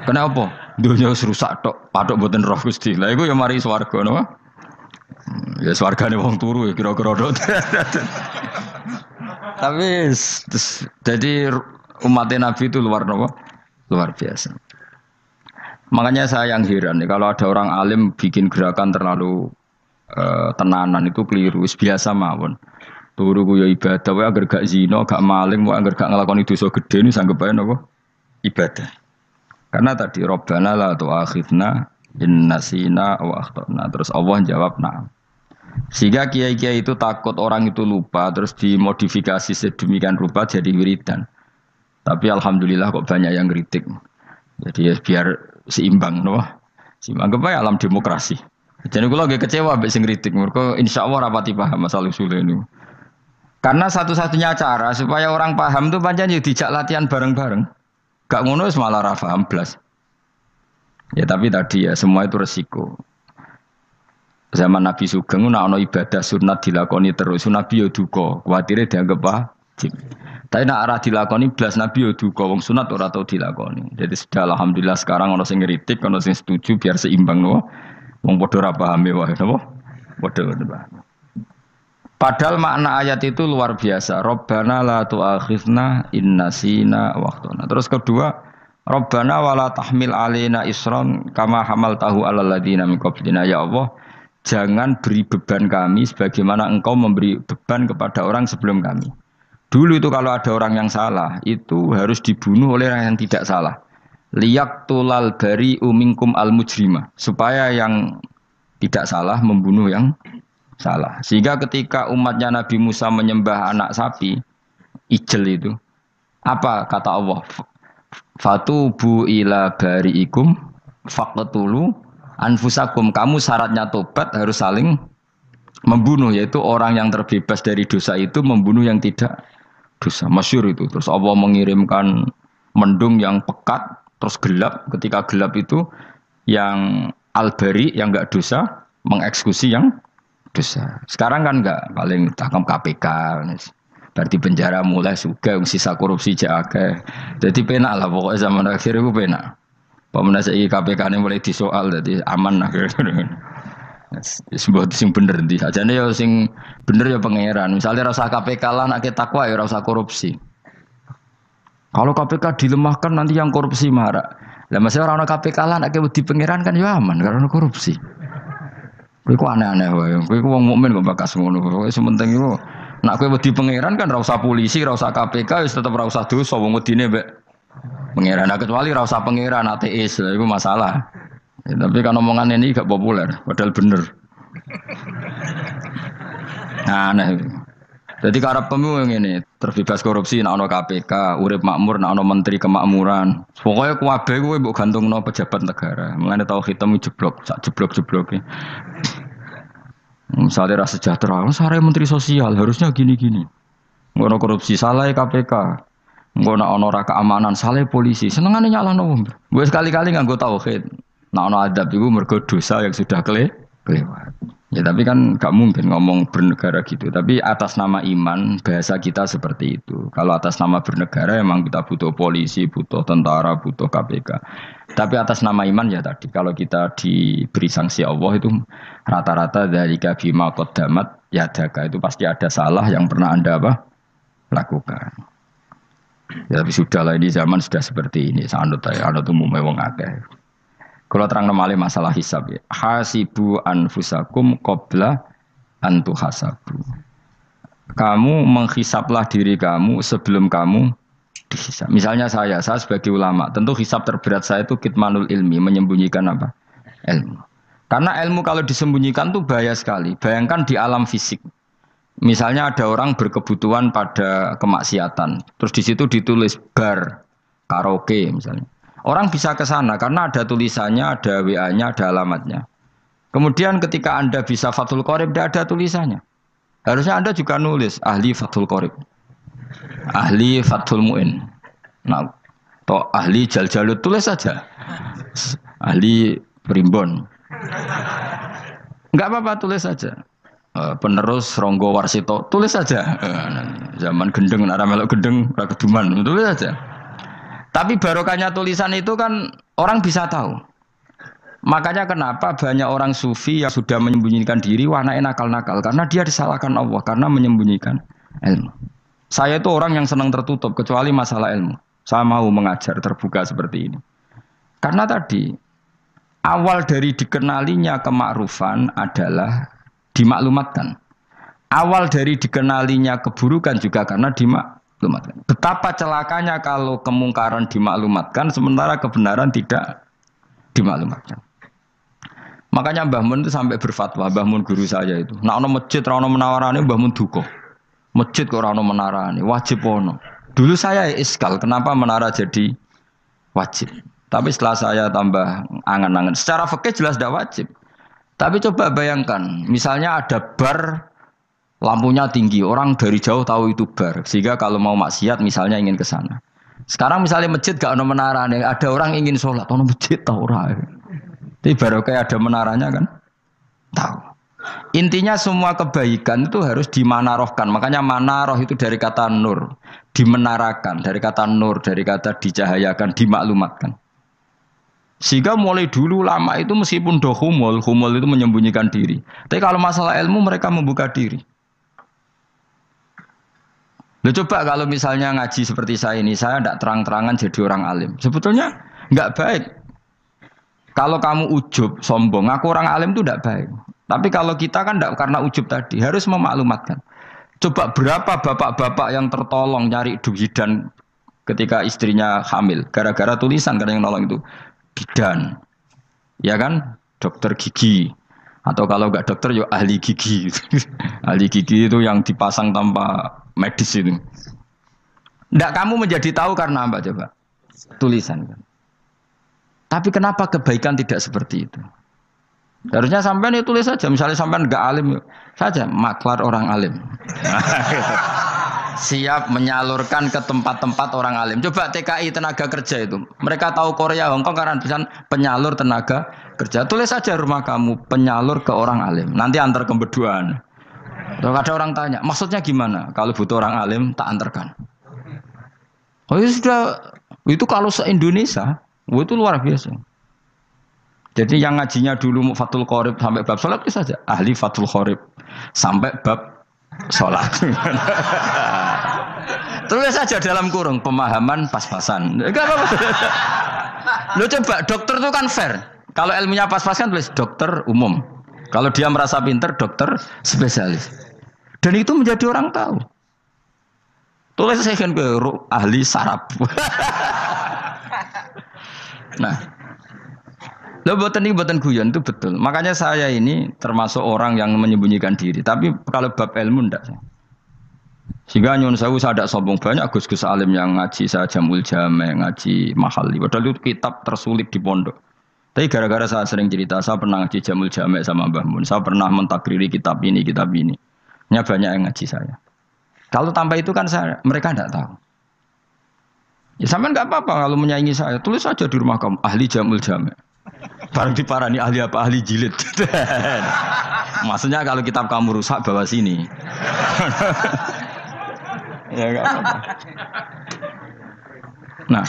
"Kenapa?" "Donya wis rusak tok, patok mboten roh, Gusti." Lah iku ya mari swarga napa? Ya swargane wong turu ya kira-kira tok. Tapi jadi umat Nabi itu luar biasa. Makanya saya yang heran nih, kalau ada orang alim bikin gerakan terlalu tenanan itu keliru, biasa mawon. Turu ku ya ibadah, wae agar gak zina, gak maling, wae agar gak nglakoni dosa gedhe ini sanggep ae napa? Ibadah. Karena tadi Rabbana la tu'akhidna in nasina wa akhtana. Terus Allah jawab na'am. Sehingga kiai-kiai itu takut orang itu lupa, terus dimodifikasi sedemikian rupa jadi wiridan. Tapi alhamdulillah kok banyak yang kritik. Jadi ya biar seimbang, no? Seimbang apa alam demokrasi. Jadi kalau lagi kecewa ambek sing kritik, mergo insyaallah rapati paham masalah usul ini. Karena satu-satunya cara supaya orang paham itu pancen yo dijak latihan bareng-bareng. Gak ngono wis malah ra paham blas. Ya tapi tadi ya semua itu resiko. Zaman Nabi Sugeng ana ibadah sunat dilakoni terus, Nabi yo duka, kuwatire dianggap wajib. Tapi nek ora dilakoni blas Nabi yo duka, wong sunat ora tau dilakoni. Jadi sudah alhamdulillah sekarang ana sing ngritik, ana sing setuju biar seimbang no. Wong padha ora pahame wae napa? Padha paham. Padahal makna ayat itu luar biasa. Rabbana la tu'akhidna in nasina wa akhtana. Terus kedua, Rabbana wala tahmil alaina isran kama hamaltahu alal ladzina min qablina. Ya Allah, jangan beri beban kami sebagaimana Engkau memberi beban kepada orang sebelum kami. Dulu itu kalau ada orang yang salah, itu harus dibunuh oleh orang yang tidak salah. Liyaqtulal bari'u minkum al-mujrima. Supaya yang tidak salah membunuh yang salah. Sehingga ketika umatnya Nabi Musa menyembah anak sapi, ijel itu, apa kata Allah? Fatubu ila bari'ikum faqtulu anfusakum. Kamu syaratnya tobat harus saling membunuh, yaitu orang yang terbebas dari dosa itu membunuh yang tidak dosa. Masyhur itu. Terus Allah mengirimkan mendung yang pekat, terus gelap. Ketika gelap itu yang al-bari yang enggak dosa mengeksekusi yang dosa. Sekarang kan enggak, paling tangkap KPK. Berarti penjara mulai suka, sisa korupsi jake. Jadi penak lah pokoknya zaman akhir itu penak. Pemenang saya KPK ini mulai disoal, jadi aman lah. Sebuah sing bener di aja nih ya sing bener ya pangeran. Misalnya rasa KPK lah nak takwa ya rasa korupsi. Kalau KPK dilemahkan nanti yang korupsi marah. Lah masih orang KPK lah nak di pangeran kan ya aman karena korupsi. Kowe aneh-aneh wae. Kowe wong mukmin kok bakas ngono. Kowe sementing iku nak kowe wedi pangeran kan ra usah polisi, ra usah KPK wis tetep ra usah dosa wong wedine mbek pangeran. Nah, kecuali ra usah pangeran ateis, lha iku masalah. Ya, tapi kan omongan ini gak populer, padahal bener. Nah, aneh. Jadi karep pemilu ngene, terbebas korupsi nek ana KPK, urip makmur nek ana menteri kemakmuran. Pokoke kabeh kowe mbok gantungno pejabat negara. Mulane tau hitam jeblok, sak jeblok-jebloke. Misalnya rasa sejahtera, saya menteri sosial harusnya gini-gini. Ngono korupsi salah KPK. Ngono ono ra keamanan salah polisi. Senengane nyalahno wong. Gue sekali-kali nganggo tauhid. Nah ono adab iku mergo dosa yang sudah kelewat. Ya tapi kan gak mungkin ngomong bernegara gitu. Tapi atas nama iman bahasa kita seperti itu. Kalau atas nama bernegara emang kita butuh polisi, butuh tentara, butuh KPK. Tapi atas nama iman ya tadi kalau kita diberi sanksi Allah itu rata-rata dari bima qaddamat yadaka itu pasti ada salah yang pernah Anda lakukan. Ya tapi sudahlah ini zaman sudah seperti ini. Anut umumnya wong akeh. Kalau terang malih masalah hisab ya. Hasibu anfusakum qabla an tuhasabu. Kamu menghisablah diri kamu sebelum kamu dihisab. Misalnya saya sebagai ulama, tentu hisab terberat saya itu kitmanul ilmi, menyembunyikan apa? Ilmu. Karena ilmu kalau disembunyikan tuh bahaya sekali. Bayangkan di alam fisik. Misalnya ada orang berkebutuhan pada kemaksiatan, terus di situ ditulis bar, karaoke misalnya. Orang bisa ke sana karena ada tulisannya, ada WA-nya, ada alamatnya. Kemudian ketika Anda bisa Fathul Qorib, tidak ada tulisannya. Harusnya Anda juga nulis ahli Fathul Qorib, ahli Fathul Mu'in, nah, atau ahli Jaljalut, tulis saja. Ahli Primbon. Enggak apa-apa, tulis saja. Penerus Ronggo Warsito, tulis saja. Zaman gendeng, arah melok gendeng, rakeduman, tulis saja. Tapi barokahnya tulisan itu kan orang bisa tahu. Makanya kenapa banyak orang sufi yang sudah menyembunyikan diri warnanya nakal-nakal. Karena dia disalahkan Allah. Karena menyembunyikan ilmu. Saya itu orang yang senang tertutup. Kecuali masalah ilmu. Saya mau mengajar terbuka seperti ini. Karena tadi awal dari dikenalinya kemakrufan adalah dimaklumatkan. Awal dari dikenalinya keburukan juga karena dimaklumatkan. Betapa celakanya kalau kemungkaran dimaklumatkan sementara kebenaran tidak dimaklumatkan. Makanya Mbah Mun itu sampai berfatwa, Mbah Mun guru saya itu. Nah ono masjid ra ono menarane Mbah Mun duka. Masjid kok ora ono menarane, wajib ono. Dulu saya iskal kenapa menara jadi wajib. Tapi setelah saya tambah angan-angan, secara fikih jelas tidak wajib. Tapi coba bayangkan, misalnya ada bar lampunya tinggi, orang dari jauh tahu itu bar. Sehingga kalau mau maksiat misalnya ingin ke sana. Sekarang misalnya masjid gak ada menara, ada orang ingin sholat, ada masjid tahu orang. Tapi baru kayak ada menaranya kan? Tahu. Intinya semua kebaikan itu harus dimanarohkan. Makanya manaroh itu dari kata nur. Dimenarakan, dari kata nur, dari kata dicahayakan, dimaklumatkan. Sehingga mulai dulu lama itu meskipun humul itu menyembunyikan diri. Tapi kalau masalah ilmu mereka membuka diri. Loh, coba kalau misalnya ngaji seperti saya ini, saya tidak terang-terangan jadi orang alim. Sebetulnya nggak baik. Kalau kamu ujub, sombong, aku orang alim itu tidak baik. Tapi kalau kita kan tidak karena ujub tadi, harus memaklumatkan. Coba berapa bapak-bapak yang tertolong nyari bidan ketika istrinya hamil. Gara-gara tulisan karena yang nolong itu. Bidan. Ya kan? Dokter gigi. Atau kalau nggak dokter, ya ahli gigi. Ahli gigi itu yang dipasang tanpa medis itu. Nggak kamu menjadi tahu karena apa coba? Tulisan kan. Tapi kenapa kebaikan tidak seperti itu? Harusnya sampean itu tulis saja. Misalnya sampean nggak alim saja, maklar orang alim. Siap menyalurkan ke tempat-tempat orang alim. Coba TKI tenaga kerja itu. Mereka tahu Korea, Hongkong karena tulisan penyalur tenaga kerja. Tulis saja rumah kamu penyalur ke orang alim. Nanti antar kebeduan. Kalau ada orang tanya, maksudnya gimana? Kalau butuh orang alim, tak antarkan. Oh itu sudah, itu kalau se-Indonesia, itu luar biasa. Jadi yang ngajinya dulu Fathul Qorib sampai bab sholat itu saja. Ahli Fathul Qorib sampai bab sholat. Tulis saja dalam kurung, pemahaman pas-pasan. Enggak apa-apa. Lo coba, dokter itu kan fair. Kalau ilmunya pas-pasan tulis dokter umum. Kalau dia merasa pinter, dokter spesialis. Dan itu menjadi orang tahu. Tulis saya kan ahli saraf. Nah, lo buatan guyon itu betul. Makanya saya ini termasuk orang yang menyembunyikan diri. Tapi kalau bab ilmu enggak. Sehingga nyun saya ada sombong banyak gus-gus alim yang ngaji saya jamul jame, ngaji mahali. Padahal itu kitab tersulit di pondok. Tapi gara-gara saya sering cerita, saya pernah ngaji Jamul Jamek sama Mbah Mun, saya pernah mentakriri kitab ini, kitab ini. Nya banyak yang ngaji saya. Kalau tanpa itu kan mereka tidak tahu. Ya sampean nggak apa-apa kalau menyaingi saya, tulis saja di rumah kamu ahli Jamul Jamek. Barang diparani ahli apa? Ahli jilid. Maksudnya kalau kitab kamu rusak bawa sini. Ya nggak apa-apa. Nah,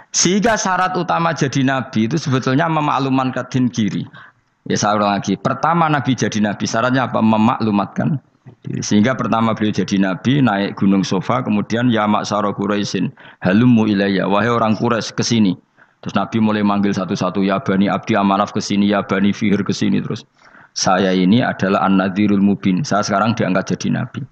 sehingga syarat utama jadi nabi itu sebetulnya memaklumatkan diri. Ya saya ulang lagi. Pertama nabi jadi nabi syaratnya apa? Memaklumatkan diri. Sehingga pertama beliau jadi nabi naik gunung Sofa, kemudian ya maksara Quraisyin halummu ilayya, wahai orang Quraisy ke sini. Terus nabi mulai manggil satu-satu, ya bani Abdi Amanaf ke sini, ya bani Fihr ke sini terus. Saya ini adalah An-Nadhirul Mubin. Saya sekarang diangkat jadi nabi.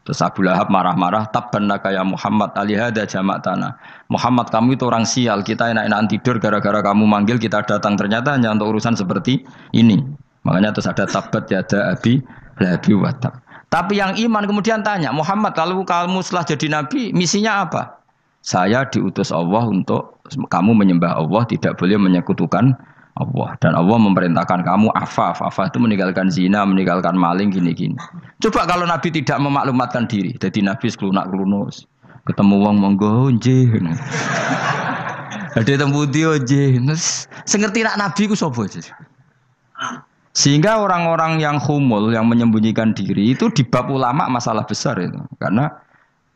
Terus Abu Lahab marah-marah, tabban laka ya Muhammad, alihada jamak tanah. Muhammad kamu itu orang sial, kita enak-enakan tidur gara-gara kamu manggil kita datang. Ternyata hanya untuk urusan seperti ini. Makanya terus ada tabat yada abi labi watab. Tapi yang iman kemudian tanya, Muhammad kalau kamu setelah jadi nabi, misinya apa? Saya diutus Allah untuk kamu menyembah Allah, tidak boleh menyekutukan Allah. Dan Allah memerintahkan kamu afaf. Afaf itu meninggalkan zina, meninggalkan maling, gini-gini. Coba kalau Nabi tidak memaklumatkan diri. Jadi Nabi seklunak-klunus. Ketemu wong monggo nggih. Ada temu dia nggih. Sengerti nak Nabi ku sapa? Sehingga orang-orang yang humul, yang menyembunyikan diri itu di bab ulama masalah besar itu. Karena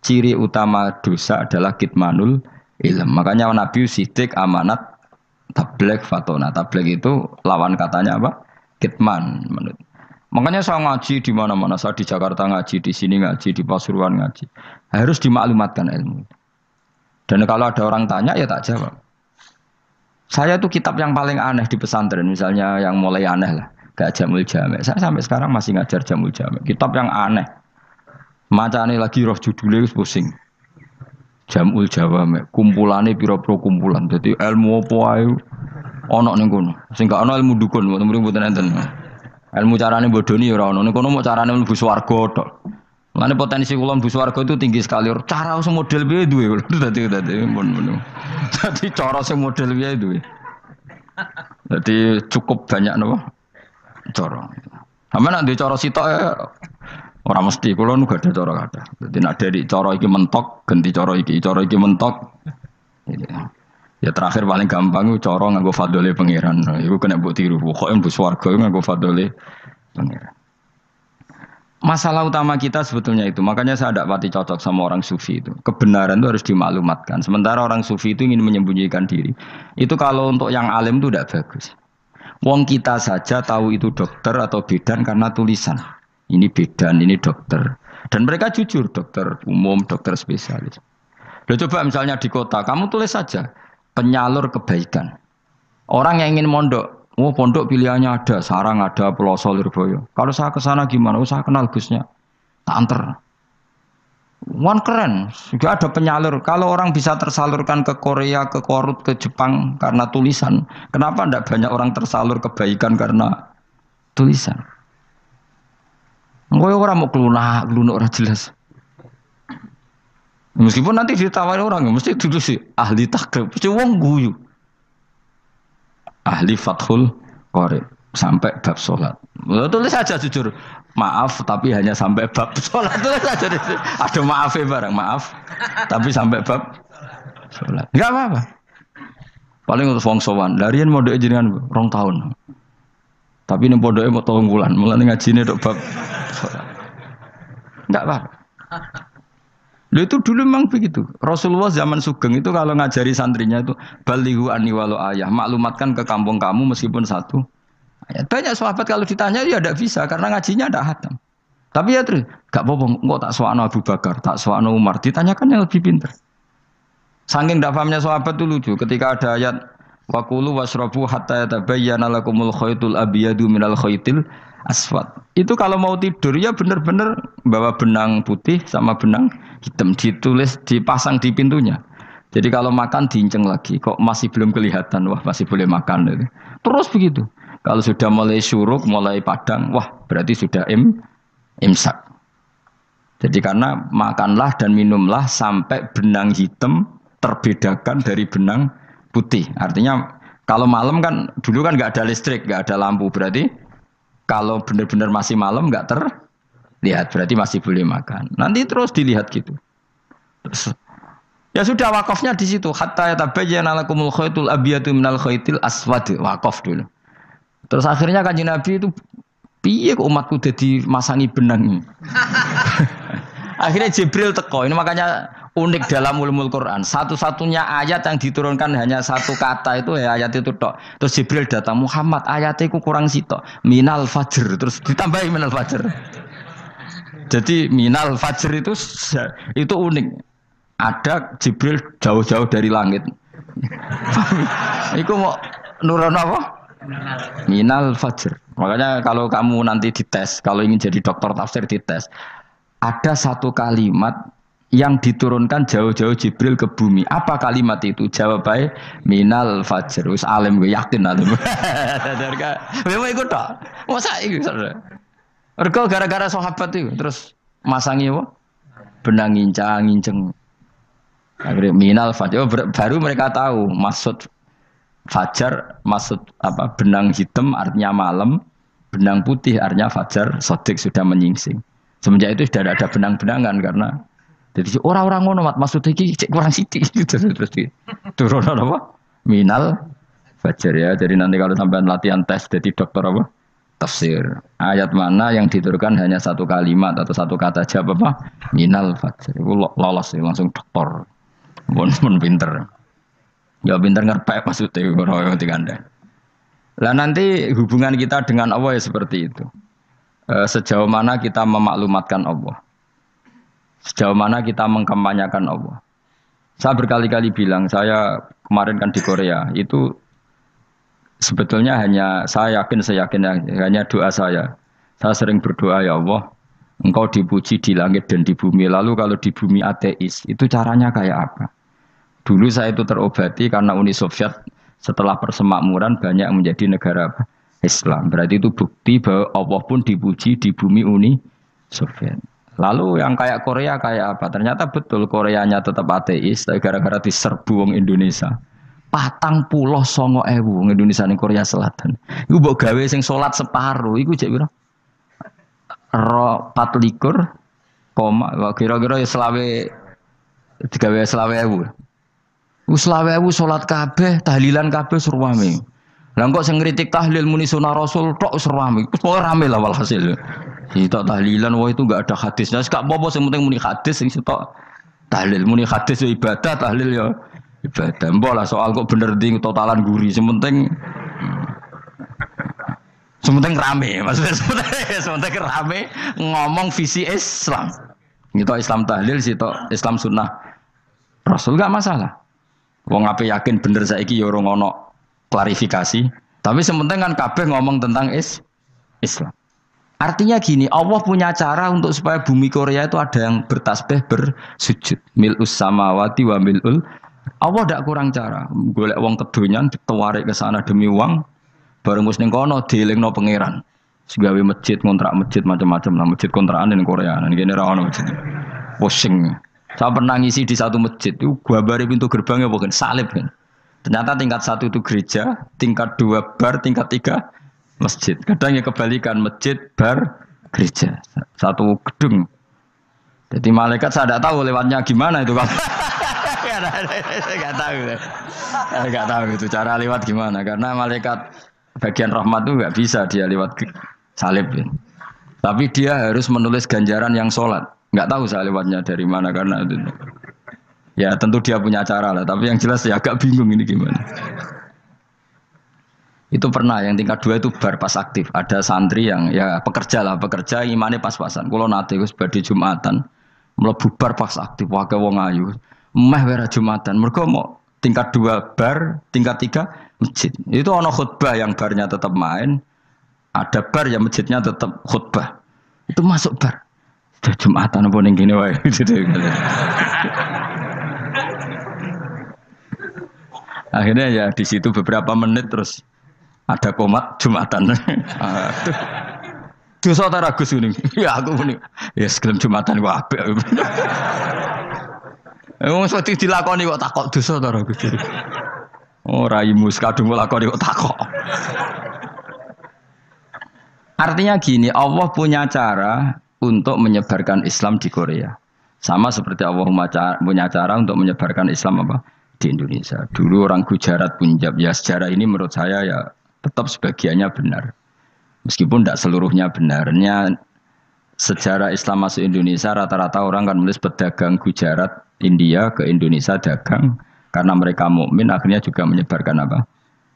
ciri utama dosa adalah kitmanul ilm. Makanya Nabi sidik amanat tabligh fatona. Tabligh itu lawan katanya apa? Kitman. Makanya saya ngaji di mana-mana. Saya di Jakarta ngaji, di sini ngaji, di Pasuruan ngaji. Harus dimaklumatkan ilmu. Dan kalau ada orang tanya ya tak jawab. Saya tuh kitab yang paling aneh di pesantren, misalnya yang mulai aneh lah, gak Jamul Jamek. Saya sampai sekarang masih ngajar Jamul Jamek. Kitab yang aneh. Macane lagi roh judulnya pusing. Jamul Jamek, kumpulane pira-pira kumpulan. Dadi ilmu apa ae ana ning kono. Sing gak ana ilmu dukun, mboten enten. Ilmu carane bodoni ya ora ana. Ning kono mau carane mlebu swarga tok. Mane potensi kula mlebu swarga itu tinggi sekali. Cara sing model piye duwe. Dadi mun. Dadi cara sing model piye duwe. Dadi cukup banyak napa? Cara. Sampeyan nek cara sitok ora mesti, kula nu gak ada cara kathah. Dadi nek dari cara iki mentok, ganti cara iki mentok. Ya terakhir paling gampang itu cara nganggo fadhole pangeran. Iku kena mbok tiru. Pokoke mbok swarga nganggo fadhole pangeran. Masalah utama kita sebetulnya itu. Makanya saya tidak pati cocok sama orang sufi itu. Kebenaran itu harus dimaklumatkan. Sementara orang sufi itu ingin menyembunyikan diri. Itu kalau untuk yang alim itu tidak bagus. Wong kita saja tahu itu dokter atau bidan karena tulisan. Ini bidan, ini dokter. Dan mereka jujur, dokter umum, dokter spesialis. Loh, coba misalnya di kota, kamu tulis saja, penyalur kebaikan. Orang yang ingin mondok, pondok pilihannya ada, Sarang ada, Pelosok, Lirboyo. Kalau saya ke sana gimana? Saya kenal Gusnya, tak anter. Keren, juga ada penyalur. Kalau orang bisa tersalurkan ke Korea, ke Korut, ke Jepang karena tulisan, kenapa tidak banyak orang tersalur kebaikan karena tulisan? Gue orang mau kelunak orang jelas. Meskipun nanti ditawari orang, mesti dulu sih ahli takrib, mesti wong guyu. Ahli Fathul Qorib sampai bab sholat. Tulis saja jujur, maaf tapi hanya sampai bab sholat. Tulis saja, ada maafnya barang, maaf. Tapi sampai bab sholat. Enggak apa-apa. Paling untuk wong sowan. Larian modok jenengan 2 tahun. Tapi ini pondoknya mau 3 bulan. Mulane ngajine tok bab sholat. Enggak apa-apa. Loh itu dulu memang begitu. Rasulullah zaman Sugeng itu kalau ngajari santrinya itu balighu anni walau ayah, maklumatkan ke kampung kamu meskipun 1 ayat. Banyak sahabat kalau ditanya ya tidak bisa karena ngajinya tidak hatam. Tapi ya terus gak apa-apa, kok tak soano Abu Bakar, tak soano Umar, ditanyakan yang lebih pintar. Saking tidak pahamnya sahabat itu lucu ketika ada ayat waqulu wasrabu hatta yatabayyana lakumul khaytul abyadu minal khaytil aswad. Itu kalau mau tidur ya benar-benar bawa benang putih sama benang hitam, ditulis dipasang di pintunya. Jadi kalau makan diinceng lagi, kok masih belum kelihatan, wah masih boleh makan. Terus begitu. Kalau sudah mulai syuruk, mulai padang, wah berarti sudah imsak. Jadi karena makanlah dan minumlah sampai benang hitam terbedakan dari benang putih. Artinya Kalau malam kan dulu kan nggak ada listrik, nggak ada lampu, berarti kalau benar-benar masih malam nggak terlihat, berarti masih boleh makan. Nanti terus dilihat gitu. Terus, ya sudah wakafnya di situ. Hatta yatabayyana lakumul khaytul abyadu minal khaytil aswad. Wakaf dulu. Terus akhirnya Kanjeng Nabi itu piye kok umatku jadi masangi benang ini. Akhirnya Jibril teko. Ini makanya unik dalam ulumul Quran. Satu-satunya ayat yang diturunkan hanya satu kata itu ya ayat itu tok. Terus Jibril datang, Muhammad ayatnya itu kurang sitok. Minal fajr. Terus ditambahi minal fajr. Jadi minal fajr itu unik. Ada Jibril jauh-jauh dari langit. Iku mau nurun apa? Minal fajr. Makanya kalau kamu nanti dites, kalau ingin jadi dokter tafsir dites, ada satu kalimat yang diturunkan jauh-jauh Jibril ke bumi. Apa kalimat itu? Jawabannya minal fajr. Wis alim gue yakin alim. Memang ikut tak? Masa itu saudara? Ergo gara-gara sahabat itu terus masangi apa? Benang ngincang. Akhirnya minal fajr. Baru mereka tahu maksud fajar, maksud apa? Benang hitam artinya malam, benang putih artinya fajar. Sodik sudah menyingsing. Semenjak itu sudah ada benang-benangan karena jadi orang-orang ngono maksudnya cek kurang sithik gitu terus turun apa? Minal fajar ya. Jadi nanti kalau sampai latihan tes jadi dokter apa? Tafsir. Ayat mana yang diturunkan hanya satu kalimat atau satu kata jawab apa? Minal fajar. Itu lolos langsung dokter. Pun pinter. Ya pinter ngerpek maksudnya orang yang Anda. Lah nanti hubungan kita dengan Allah ya seperti itu. Sejauh mana kita memaklumatkan Allah. Sejauh mana kita mengkampanyakan Allah. Saya berkali-kali bilang, saya kemarin kan di Korea, itu sebetulnya saya yakin hanya doa saya. Saya sering berdoa, ya Allah, Engkau dipuji di langit dan di bumi. Lalu kalau di bumi ateis, itu caranya kayak apa? Dulu saya itu terobati karena Uni Soviet setelah persemakmuran banyak menjadi negara Islam. Berarti itu bukti bahwa Allah pun dipuji di bumi Uni Soviet. Lalu yang kayak Korea kayak apa? Ternyata betul Koreanya tetap ateis, tapi gara-gara diserbu wong Indonesia. 49.000 wong Indonesia ning Korea Selatan. Iku mbok gawe sing salat separuh, iku jek pira? 24, kira-kira ya digawe 20.000. Wis 20.000 salat kabeh, tahlilan kabeh surwame. Lah kok sing ngritik tahlil muni sunah Rasul tok surwame. Pokoke rame lah walhasil. Kita tahlilan wah itu enggak ada hadisnya. Enggak apa-apa sing penting muni hadis sing sitok tahlil muni hadis ya ibadah, tahlil ya ibadah. Mbok lah soal kok bener ding totalan guri. Sing penting rame. Maksudnya sementing rame ngomong visi Islam. Kita Islam tahlil sitok Islam sunnah Rasul enggak masalah. Wong ape yakin bener saiki ya ora ono klarifikasi. Tapi sementing kan kabeh ngomong tentang Islam. Artinya gini, Allah punya cara untuk supaya bumi Korea itu ada yang bertasbih bersujud. Mil'us samawati wa mil'ul. Allah tidak kurang cara. Golek wong kedonyan ditawarik ke sana demi uang. Bareng wis ning kono dielingno pangeran. Segawe masjid, kontrak masjid macam-macam lah, masjid kontrakan ning Korea. Nang kene ra ono masjid. Pusing. Saya pernah ngisi di satu masjid itu gambare pintu gerbangnya bukan salib kan. Ternyata tingkat 1 itu gereja, tingkat 2 bar, tingkat 3 masjid. Kadang ya kebalikan masjid, bar, gereja. Satu gedung. Jadi malaikat saya tidak tahu lewatnya gimana itu. Enggak tahu itu cara lewat gimana. Karena malaikat bagian rahmat itu enggak bisa dia lewat salib. Tapi dia harus menulis ganjaran yang sholat. Enggak tahu saya lewatnya dari mana karena itu. Ya tentu dia punya cara lah. Tapi yang jelas ya agak bingung ini gimana. Itu pernah yang tingkat 2 itu bar pas aktif. Ada santri yang ya pekerja imannya pas-pasan. Kalau nanti gus badhe Jumatan, mlebu bar pas aktif wae wong ayu. Meh wera Jumatan. Mergo mau tingkat 2 bar, tingkat 3 masjid. Itu ana khutbah yang barnya tetap main, ada bar yang masjidnya tetap khutbah. Itu masuk bar. Sudah Jumatan apa ning kene wae. Akhirnya ya di situ beberapa menit terus ada komat Jumatan. Dosa ta Gus ini? Ya aku muni. Ya segelem Jumatan ku apik. Wong mesti dilakoni kok takok dosa ta Gus. Oh, raimu kadung lakoni kok takok. Artinya gini, Allah punya cara untuk menyebarkan Islam di Korea. Sama seperti Allah punya cara untuk menyebarkan Islam apa di Indonesia. Dulu orang Gujarat, Punjab, ya sejarah ini menurut saya ya tetap sebagiannya benar. Meskipun tidak seluruhnya benarnya sejarah Islam masuk Indonesia rata-rata orang kan menulis pedagang Gujarat, India ke Indonesia dagang karena mereka mukmin akhirnya juga menyebarkan apa?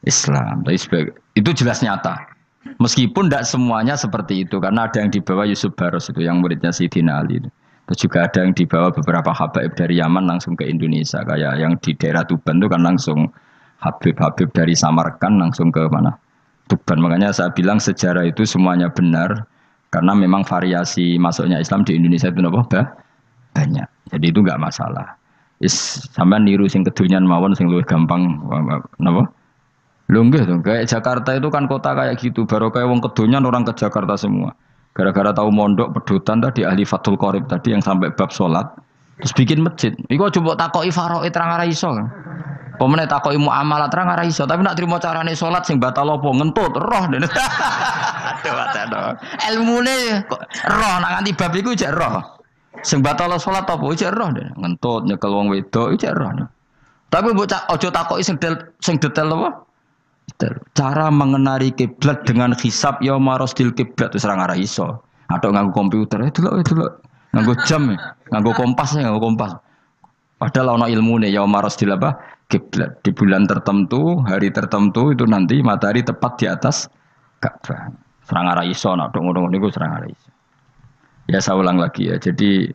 Islam. Itu jelas nyata. Meskipun tidak semuanya seperti itu karena ada yang dibawa Yusuf Baros itu yang muridnya Sayyidina Ali itu. Terus juga ada yang dibawa beberapa habaib dari Yaman langsung ke Indonesia kayak yang di daerah Tuban itu kan langsung habib-habib dari Samarkand langsung ke mana? Tuban. Makanya saya bilang sejarah itu semuanya benar karena memang variasi masuknya Islam di Indonesia itu banyak. Jadi itu enggak masalah. Sampean niru sing kedunyan mawon sing luwih gampang napa? Lho nggih to, kayak Jakarta itu kan kota kayak gitu, baru kayak wong kedonyan orang ke Jakarta semua. Gara-gara tahu mondok pedutan tadi ahli Fathul Qorib tadi yang sampai bab salat, terus bikin masjid. Iku coba takoki faraid terang ora iso. Pemene takoki muamalah terang ora iso, tapi nak trimo carane salat sing batal apa ngentut roh. Aduh. Ilmune kok roh nak nganti bab iku jek roh. Sing batal salat apa jek roh ngentut nyekel wong wedok jek roh. Tapi mbok aja takoki sing detail apa? Cara mengenari kiblat dengan hisab ya marosdil kiblat itu serang arah iso. Atau nganggo komputer, delok. Nganggo jam, nganggo kompas. Padahal ana ilmune ya marosdil apa? Kiblat. Di bulan tertentu, hari tertentu itu nanti matahari tepat di atas Ka'bah. Serang arah iso, nak ngono-ngono niku serang arah iso. Ya saya ulang lagi ya. Jadi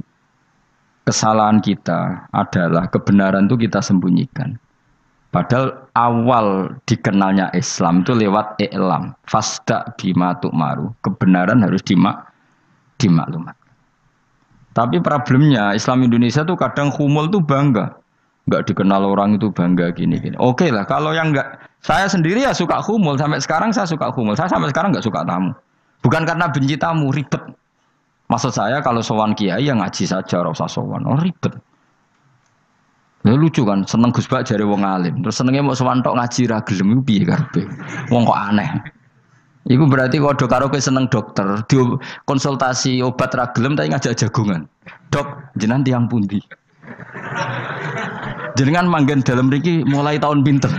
kesalahan kita adalah kebenaran itu kita sembunyikan. Padahal awal dikenalnya Islam itu lewat i'lam. Fasda bima tu'maru. Kebenaran harus dimaklumat. Tapi problemnya Islam Indonesia tuh kadang humul tuh bangga. Enggak dikenal orang itu bangga gini. Oke lah, kalau yang enggak, saya sendiri ya suka humul. Sampai sekarang saya suka humul. Saya sampai sekarang enggak suka tamu. Bukan karena benci tamu, ribet. Maksud saya kalau sowan kiai ya ngaji saja, ora usah sowan. Oh ribet. Ya lucu kan, seneng Gus Bak jare wong alim. Terus senenge mau sowan tok ngaji ra gelem iku piye karepe. Wong kok aneh. Iku berarti kalau karo kowe seneng dokter, konsultasi obat ra gelem tapi ngajak jagongan. Dok, jenengan tiyang pundi? Jenengan manggen dalem mriki mulai tahun pinten?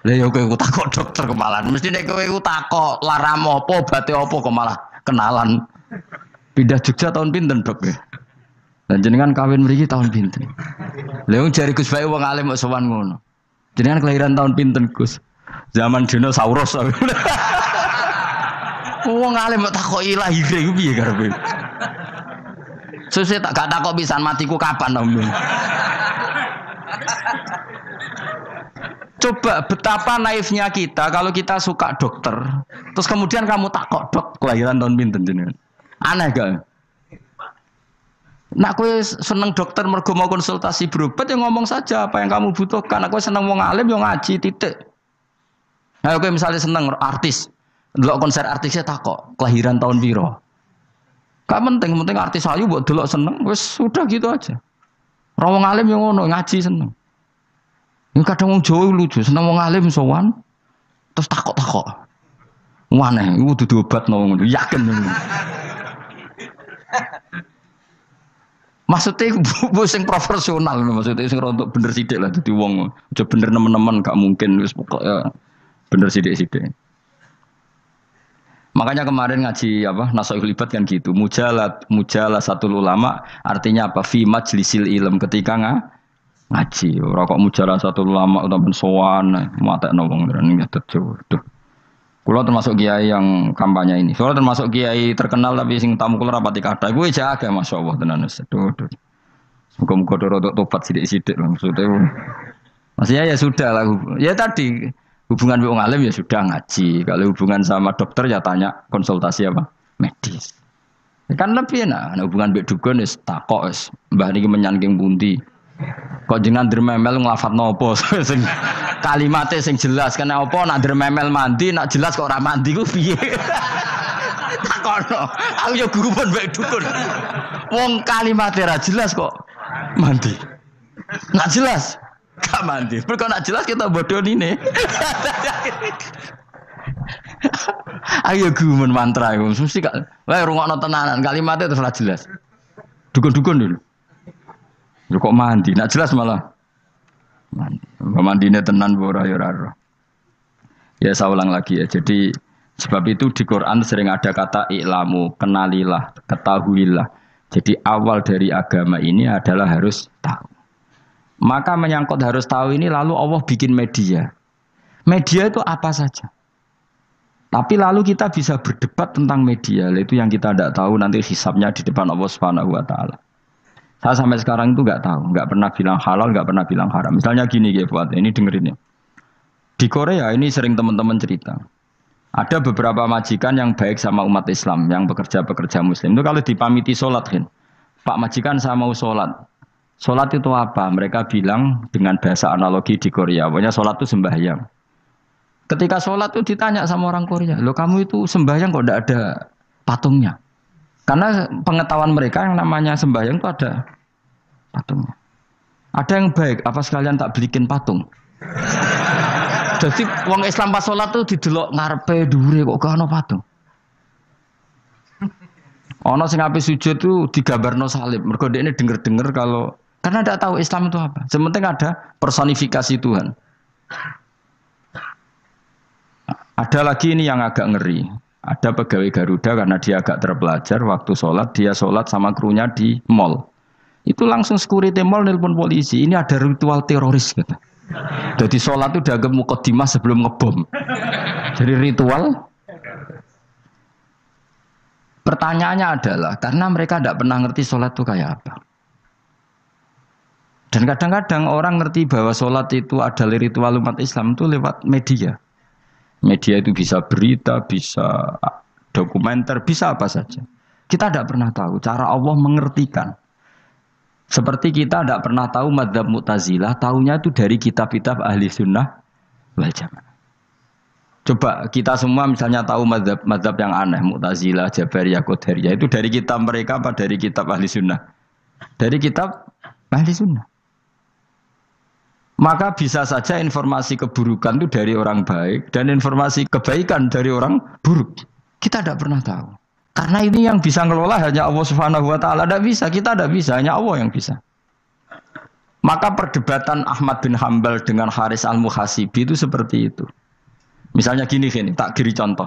Lah ya kowe takok dokter kemalan. Mesti nek kowe takok laram apa, obate apa kok malah kenalan. Pindah Jogja tahun pinten, Dok? Dan jenengan kawin mriki tahun pinten? Lha wong jare Gus Bae wong alim kok sowan ngono. Jenengan kelahiran tahun pinten, Gus? Zaman dinosaurus. Wong alim kok takoki lahire iku piye karepe? Sesuk tak gak takok pisan matiku kapan to. Coba betapa naifnya kita kalau kita suka dokter, terus kemudian kamu takok, Dok, kelahiran tahun pinten jenengan? Aneh gak? Nak kowe seneng dokter mergo mau konsultasi berobat ya ngomong saja apa yang kamu butuhkan. Nak kowe seneng wong alim yo ngaji titik. Nah kowe misalnya seneng artis, delok konser artisnya takok kelahiran tahun piro. Gak penting artis ayu mbok delok seneng wis sudah gitu aja. Ora wong alim yo ngono ngaji seneng. Ini kadang wong Jawa lucu, seneng wong alim sowan terus takok-takok. Waneh iku dudu obatno ngono, yakin ngono. Maksudnya bu sing profesional, maksudnya sing rontok bener sidik lah, jadi wong aja bener nemen-nemen gak mungkin, wis pokoknya bener sidik-sidik. Makanya kemarin ngaji apa Nasoihul Ibad kan gitu, mujalah satu ulama artinya apa? Fi majlisil ilm ketika ngaji, ora kok mujalah satu ulama utawa sowan matekno wong ini terjauh. Kulo termasuk kiai yang kampanye ini. Soalnya termasuk kiai terkenal tapi sing tamu kulo rapati kathah. Gue jaga masyaallah tenan wis. Muga-muga rodok tobat sithik-sithik maksudnya. Maksudnya ya sudah lah. Ya tadi hubungan wong alim ya sudah ngaji. Kalau hubungan sama dokter ya tanya konsultasi apa? Medis. Kan lebih enak. Nah, hubungan mbek dukun wis takok wis. Mbah niki menyangking pundi? Kok jenengan dermemel nglafadzno apa sing kalimatnya sing jelas kena apa nak dermemel mandi nak jelas kok ora mandi ku piye takono aku ya guru pun mbek dukun wong kalimatnya ora jelas kok mandi nak jelas Gak mandi. Mergo nak jelas kita bodoh nih. Ayo gumun mantra iku mesti gak. Wae rungokno tenanan kalimatnya terus ora jelas. Dukun-dukun dulu. Yo kok mandi, nak jelas malah. Mandine tenan ora ya ora. Ya saya ulang lagi ya. Jadi sebab itu di Quran sering ada kata i'lamu, kenalilah, ketahuilah. Jadi awal dari agama ini adalah harus tahu. Maka menyangkut harus tahu ini lalu Allah bikin media. Media itu apa saja. Tapi lalu kita bisa berdebat tentang media. Itu yang kita tidak tahu nanti hisabnya di depan Allah Subhanahu wa taala. Saya sampai sekarang itu nggak tahu, nggak pernah bilang halal, nggak pernah bilang haram. Misalnya gini ya buat ini dengerin ya. Di Korea ini sering teman-teman cerita. Ada beberapa majikan yang baik sama umat Islam, yang bekerja Muslim. Itu kalau dipamiti sholat, kan, Pak majikan saya mau sholat. Sholat itu apa? Mereka bilang dengan bahasa analogi di Korea. Pokoknya sholat itu sembahyang. Ketika sholat itu ditanya sama orang Korea, loh kamu itu sembahyang kok tidak ada patungnya? Karena pengetahuan mereka yang namanya sembahyang itu ada patungnya. Ada yang baik, apa sekalian tak belikin patung? Jadi wong Islam pas sholat tuh didelok ngarepe dhuwure kok gak ono patung. Ono sing ape sujud tuh digambarno salib. Mergo dekne denger-denger kalau karena tidak tahu Islam itu apa. Sementing ada personifikasi Tuhan. Ada lagi ini yang agak ngeri. Ada pegawai Garuda karena dia agak terpelajar waktu sholat dia sholat sama krunya di mall. Itu langsung security mall nelpon polisi. Ini ada ritual teroris gitu. Jadi sholat itu dianggap mukadimah sebelum ngebom. Jadi ritual. Pertanyaannya adalah karena mereka tidak pernah ngerti sholat itu kayak apa. Dan kadang-kadang orang ngerti bahwa sholat itu adalah ritual umat Islam itu lewat media. Media itu bisa berita, bisa dokumenter, bisa apa saja. Kita tidak pernah tahu cara Allah mengertikan. Seperti kita tidak pernah tahu madzhab Mu'tazilah, tahunya itu dari kitab-kitab ahli sunnah wal jamaah. Coba kita semua misalnya tahu madzhab yang aneh, Mu'tazilah, Jabariyah, Qadariyah, itu dari kitab mereka apa dari kitab ahli sunnah? Dari kitab ahli sunnah. Maka bisa saja informasi keburukan itu dari orang baik dan informasi kebaikan dari orang buruk. Kita tidak pernah tahu. Karena ini yang bisa ngelola hanya Allah Subhanahu wa taala. Tidak bisa, kita tidak bisa, hanya Allah yang bisa. Maka perdebatan Ahmad bin Hambal dengan Haris al-Muhasibi itu seperti itu. Misalnya gini, tak kiri contoh.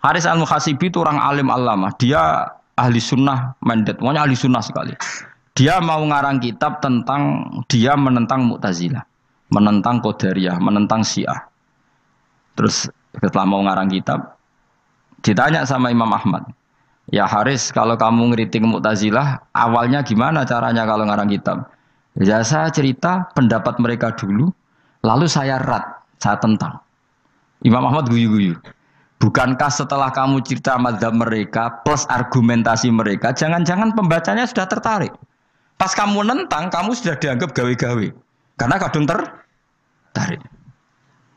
Haris al-Muhasibi itu orang alim allamah. Dia ahli sunnah mandat, pokoknya ahli sunnah sekali. Dia mau ngarang kitab tentang dia menentang Mu'tazilah, menentang Qadariyah, menentang Syiah. Terus setelah mau ngarang kitab, ditanya sama Imam Ahmad, ya Haris, kalau kamu ngeritik Mu'tazilah, awalnya gimana caranya kalau ngarang kitab? Ya saya cerita pendapat mereka dulu, lalu saya saya tentang. Imam Ahmad guyu-guyu. Bukankah setelah kamu cerita madzhab mereka plus argumentasi mereka, jangan-jangan pembacanya sudah tertarik. Pas kamu nentang, kamu sudah dianggap gawe-gawe. Karena kadung tertarik.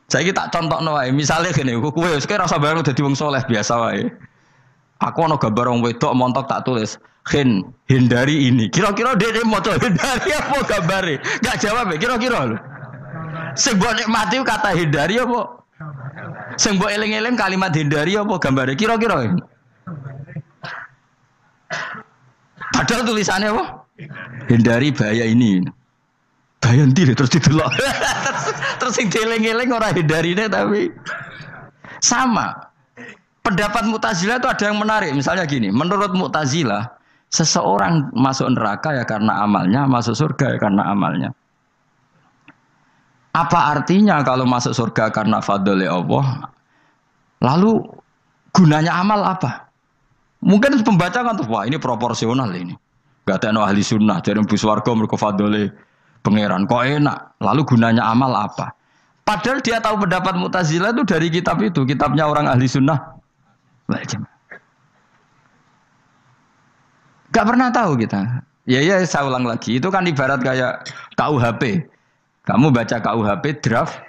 Saya tak contoh wae, misalnya gini, kowe sekarang rasa bareng dadi wong soleh biasa wae. Aku ana gambar wong wedok montok tak tulis, hindari ini. Kira-kira dia maca hindari apa gambare? Enggak jawab ya, kira-kira lho. Sing mbok nikmati kata hindari apa? Sing mbok eling-eling kalimat hindari apa gambare? Kira-kira. Padahal tulisannya apa? Hindari bahaya ini. Bahaya ndi terus didelok. Terus sing dieling-eling ora hindarine tapi sama. Pendapat Mu'tazilah itu ada yang menarik. Misalnya gini, menurut Mu'tazilah, seseorang masuk neraka ya karena amalnya, masuk surga ya karena amalnya. Apa artinya kalau masuk surga karena fadlile Allah? Lalu gunanya amal apa? Mungkin pembaca kan tuh, wah ini proporsional ini. Gak ada ahli sunnah, jadi bu swarga mereka fadlile pangeran. Kok enak? Lalu gunanya amal apa? Padahal dia tahu pendapat Mu'tazilah itu dari kitab itu, kitabnya orang ahli sunnah. Gak pernah tahu kita. Ya saya ulang lagi. Itu kan ibarat kayak KUHP. Kamu baca KUHP draft,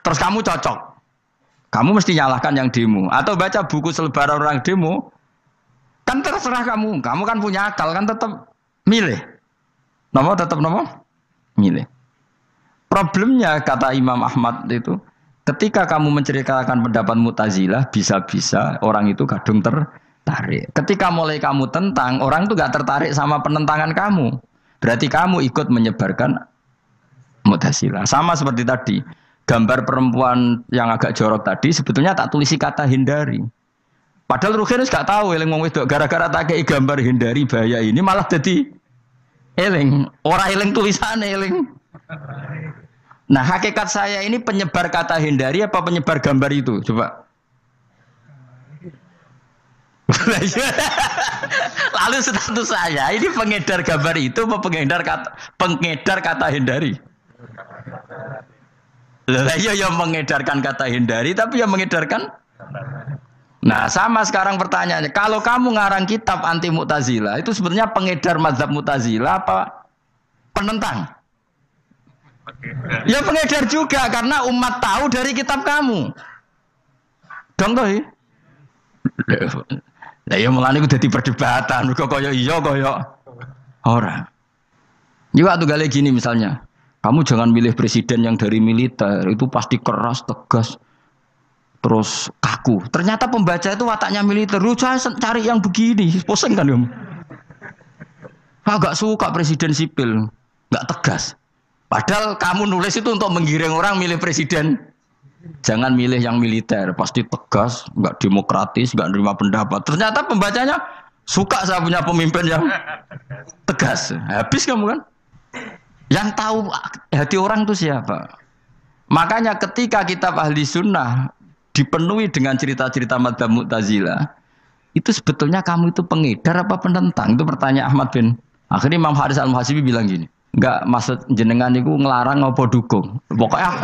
terus kamu cocok. Kamu mesti nyalahkan yang demo. Atau baca buku selebaran orang demo, kan terserah kamu. Kamu kan punya akal, kan tetap milih. Tetap milih. Problemnya kata Imam Ahmad itu, ketika kamu menceritakan pendapat Mu'tazilah, bisa-bisa orang itu kadung tertarik. Ketika mulai kamu tentang, orang itu gak tertarik sama penentangan kamu. Berarti kamu ikut menyebarkan Mu'tazilah. Sama seperti tadi, gambar perempuan yang agak jorok tadi, sebetulnya tak tulisi kata hindari. Padahal Ruhin gak tahu, eling wong wedok gara-gara tak kei gambar hindari bahaya ini malah jadi eling. Orang eling tulisannya eling. Nah, hakikat saya ini penyebar kata hindari apa penyebar gambar itu? Coba. Lalu status saya ini pengedar gambar itu apa pengedar kata hindari? Lah iya yang mengedarkan kata hindari tapi yang mengedarkan. Nah, sama sekarang pertanyaannya, kalau kamu ngarang kitab anti Mu'tazilah itu sebenarnya pengedar mazhab Mu'tazilah apa penentang? Ya pengedar juga karena umat tahu dari kitab kamu. Dong toh ya? Lah ya mulane ku dadi perdebatan, kok kaya iya kaya ora. Juga tuh gale gini misalnya, kamu jangan milih presiden yang dari militer, itu pasti keras, tegas, terus kaku. Ternyata pembaca itu wataknya militer, lu cari yang begini, pusing kan kamu. Agak suka presiden sipil, nggak tegas. Padahal kamu nulis itu untuk menggiring orang milih presiden. Jangan milih yang militer, pasti tegas, nggak demokratis, nggak nerima pendapat. Ternyata pembacanya suka saya punya pemimpin yang tegas. Habis kamu kan? Yang tahu hati orang itu siapa? Makanya ketika kitab Ahli Sunnah dipenuhi dengan cerita-cerita madzhab Mu'tazilah, itu sebetulnya kamu itu pengedar apa penentang? Itu pertanyaan Ahmad bin. Akhirnya Imam Haris Al-Muhasibi bilang gini. Enggak, maksud jenengan itu ngelarang apa dukung. Pokoknya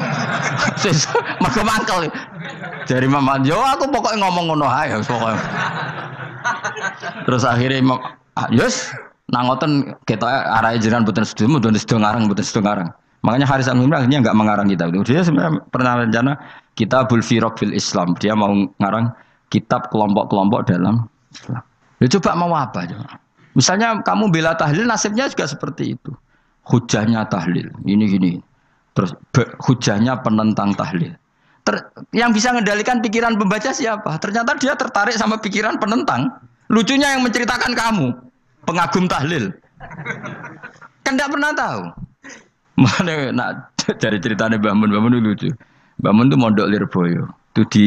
mergo mangkel. Dari Imam Yo aku pokoknya ngomong ngono ae pokoknya. Terus akhirnya Imam Yus nang ngoten ketok arahe jenengan mboten sedo ngarang mboten sedo ngarang. Makanya Haris Al-Muhasibi akhirnya enggak mengarang kitab itu. Dia sebenarnya pernah rencana Kitabul Firaq fil Islam. Dia mau ngarang kitab kelompok-kelompok dalam Islam. Ya coba mau apa coba. Misalnya kamu bela tahlil nasibnya juga seperti itu. Hujahnya tahlil, ini gini. Terus hujahnya penentang tahlil. Yang bisa mengendalikan pikiran pembaca siapa? Ternyata dia tertarik sama pikiran penentang. Lucunya yang menceritakan kamu, pengagum tahlil. Kan tidak pernah tahu. Mana nak cari ceritanya Mbah Mun itu lucu. Mbah Mun itu mondok Lirboyo. Itu di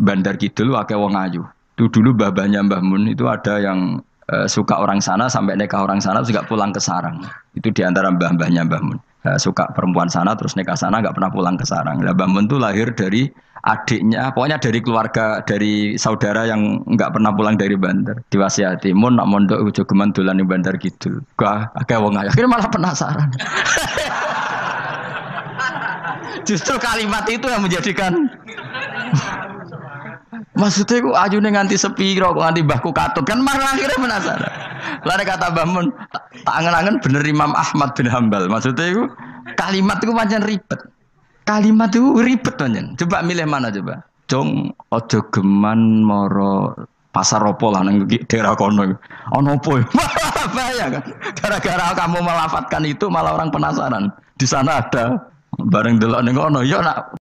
Bandar Kidul akeh wong ayu. Itu dulu babanya Mbah Mun itu ada yang suka orang sana sampai nikah orang sana juga pulang ke sarang. Itu diantara mbah-mbahnya Mbah Mun. Suka perempuan sana terus nikah sana nggak pernah pulang ke sarang. Nah, Mbah Mun itu lahir dari adiknya, pokoknya dari keluarga, dari saudara yang nggak pernah pulang dari Bandar. Diwasiati, mun nak mondok ujo geman dolan di Bandar Kidul. Wah, akeh wong ayu. Akhirnya malah penasaran. Justru kalimat itu yang menjadikan maksudnya aku ajune nganti sepiro kok nganti mbahku katut kan malah akhirnya penasaran. Lare kata Mbah Mun tak angen-angen bener Imam Ahmad bin Hambal. Maksudnya itu kalimat itu pancen ribet. Kalimat itu ribet pancen. Coba milih mana coba? Jong aja geman moro pasar opo lah nang daerah kono. Ono opo? Bahaya kan. Gara-gara kamu melafatkan itu malah orang penasaran. Di sana ada bareng delok ning kono ya nak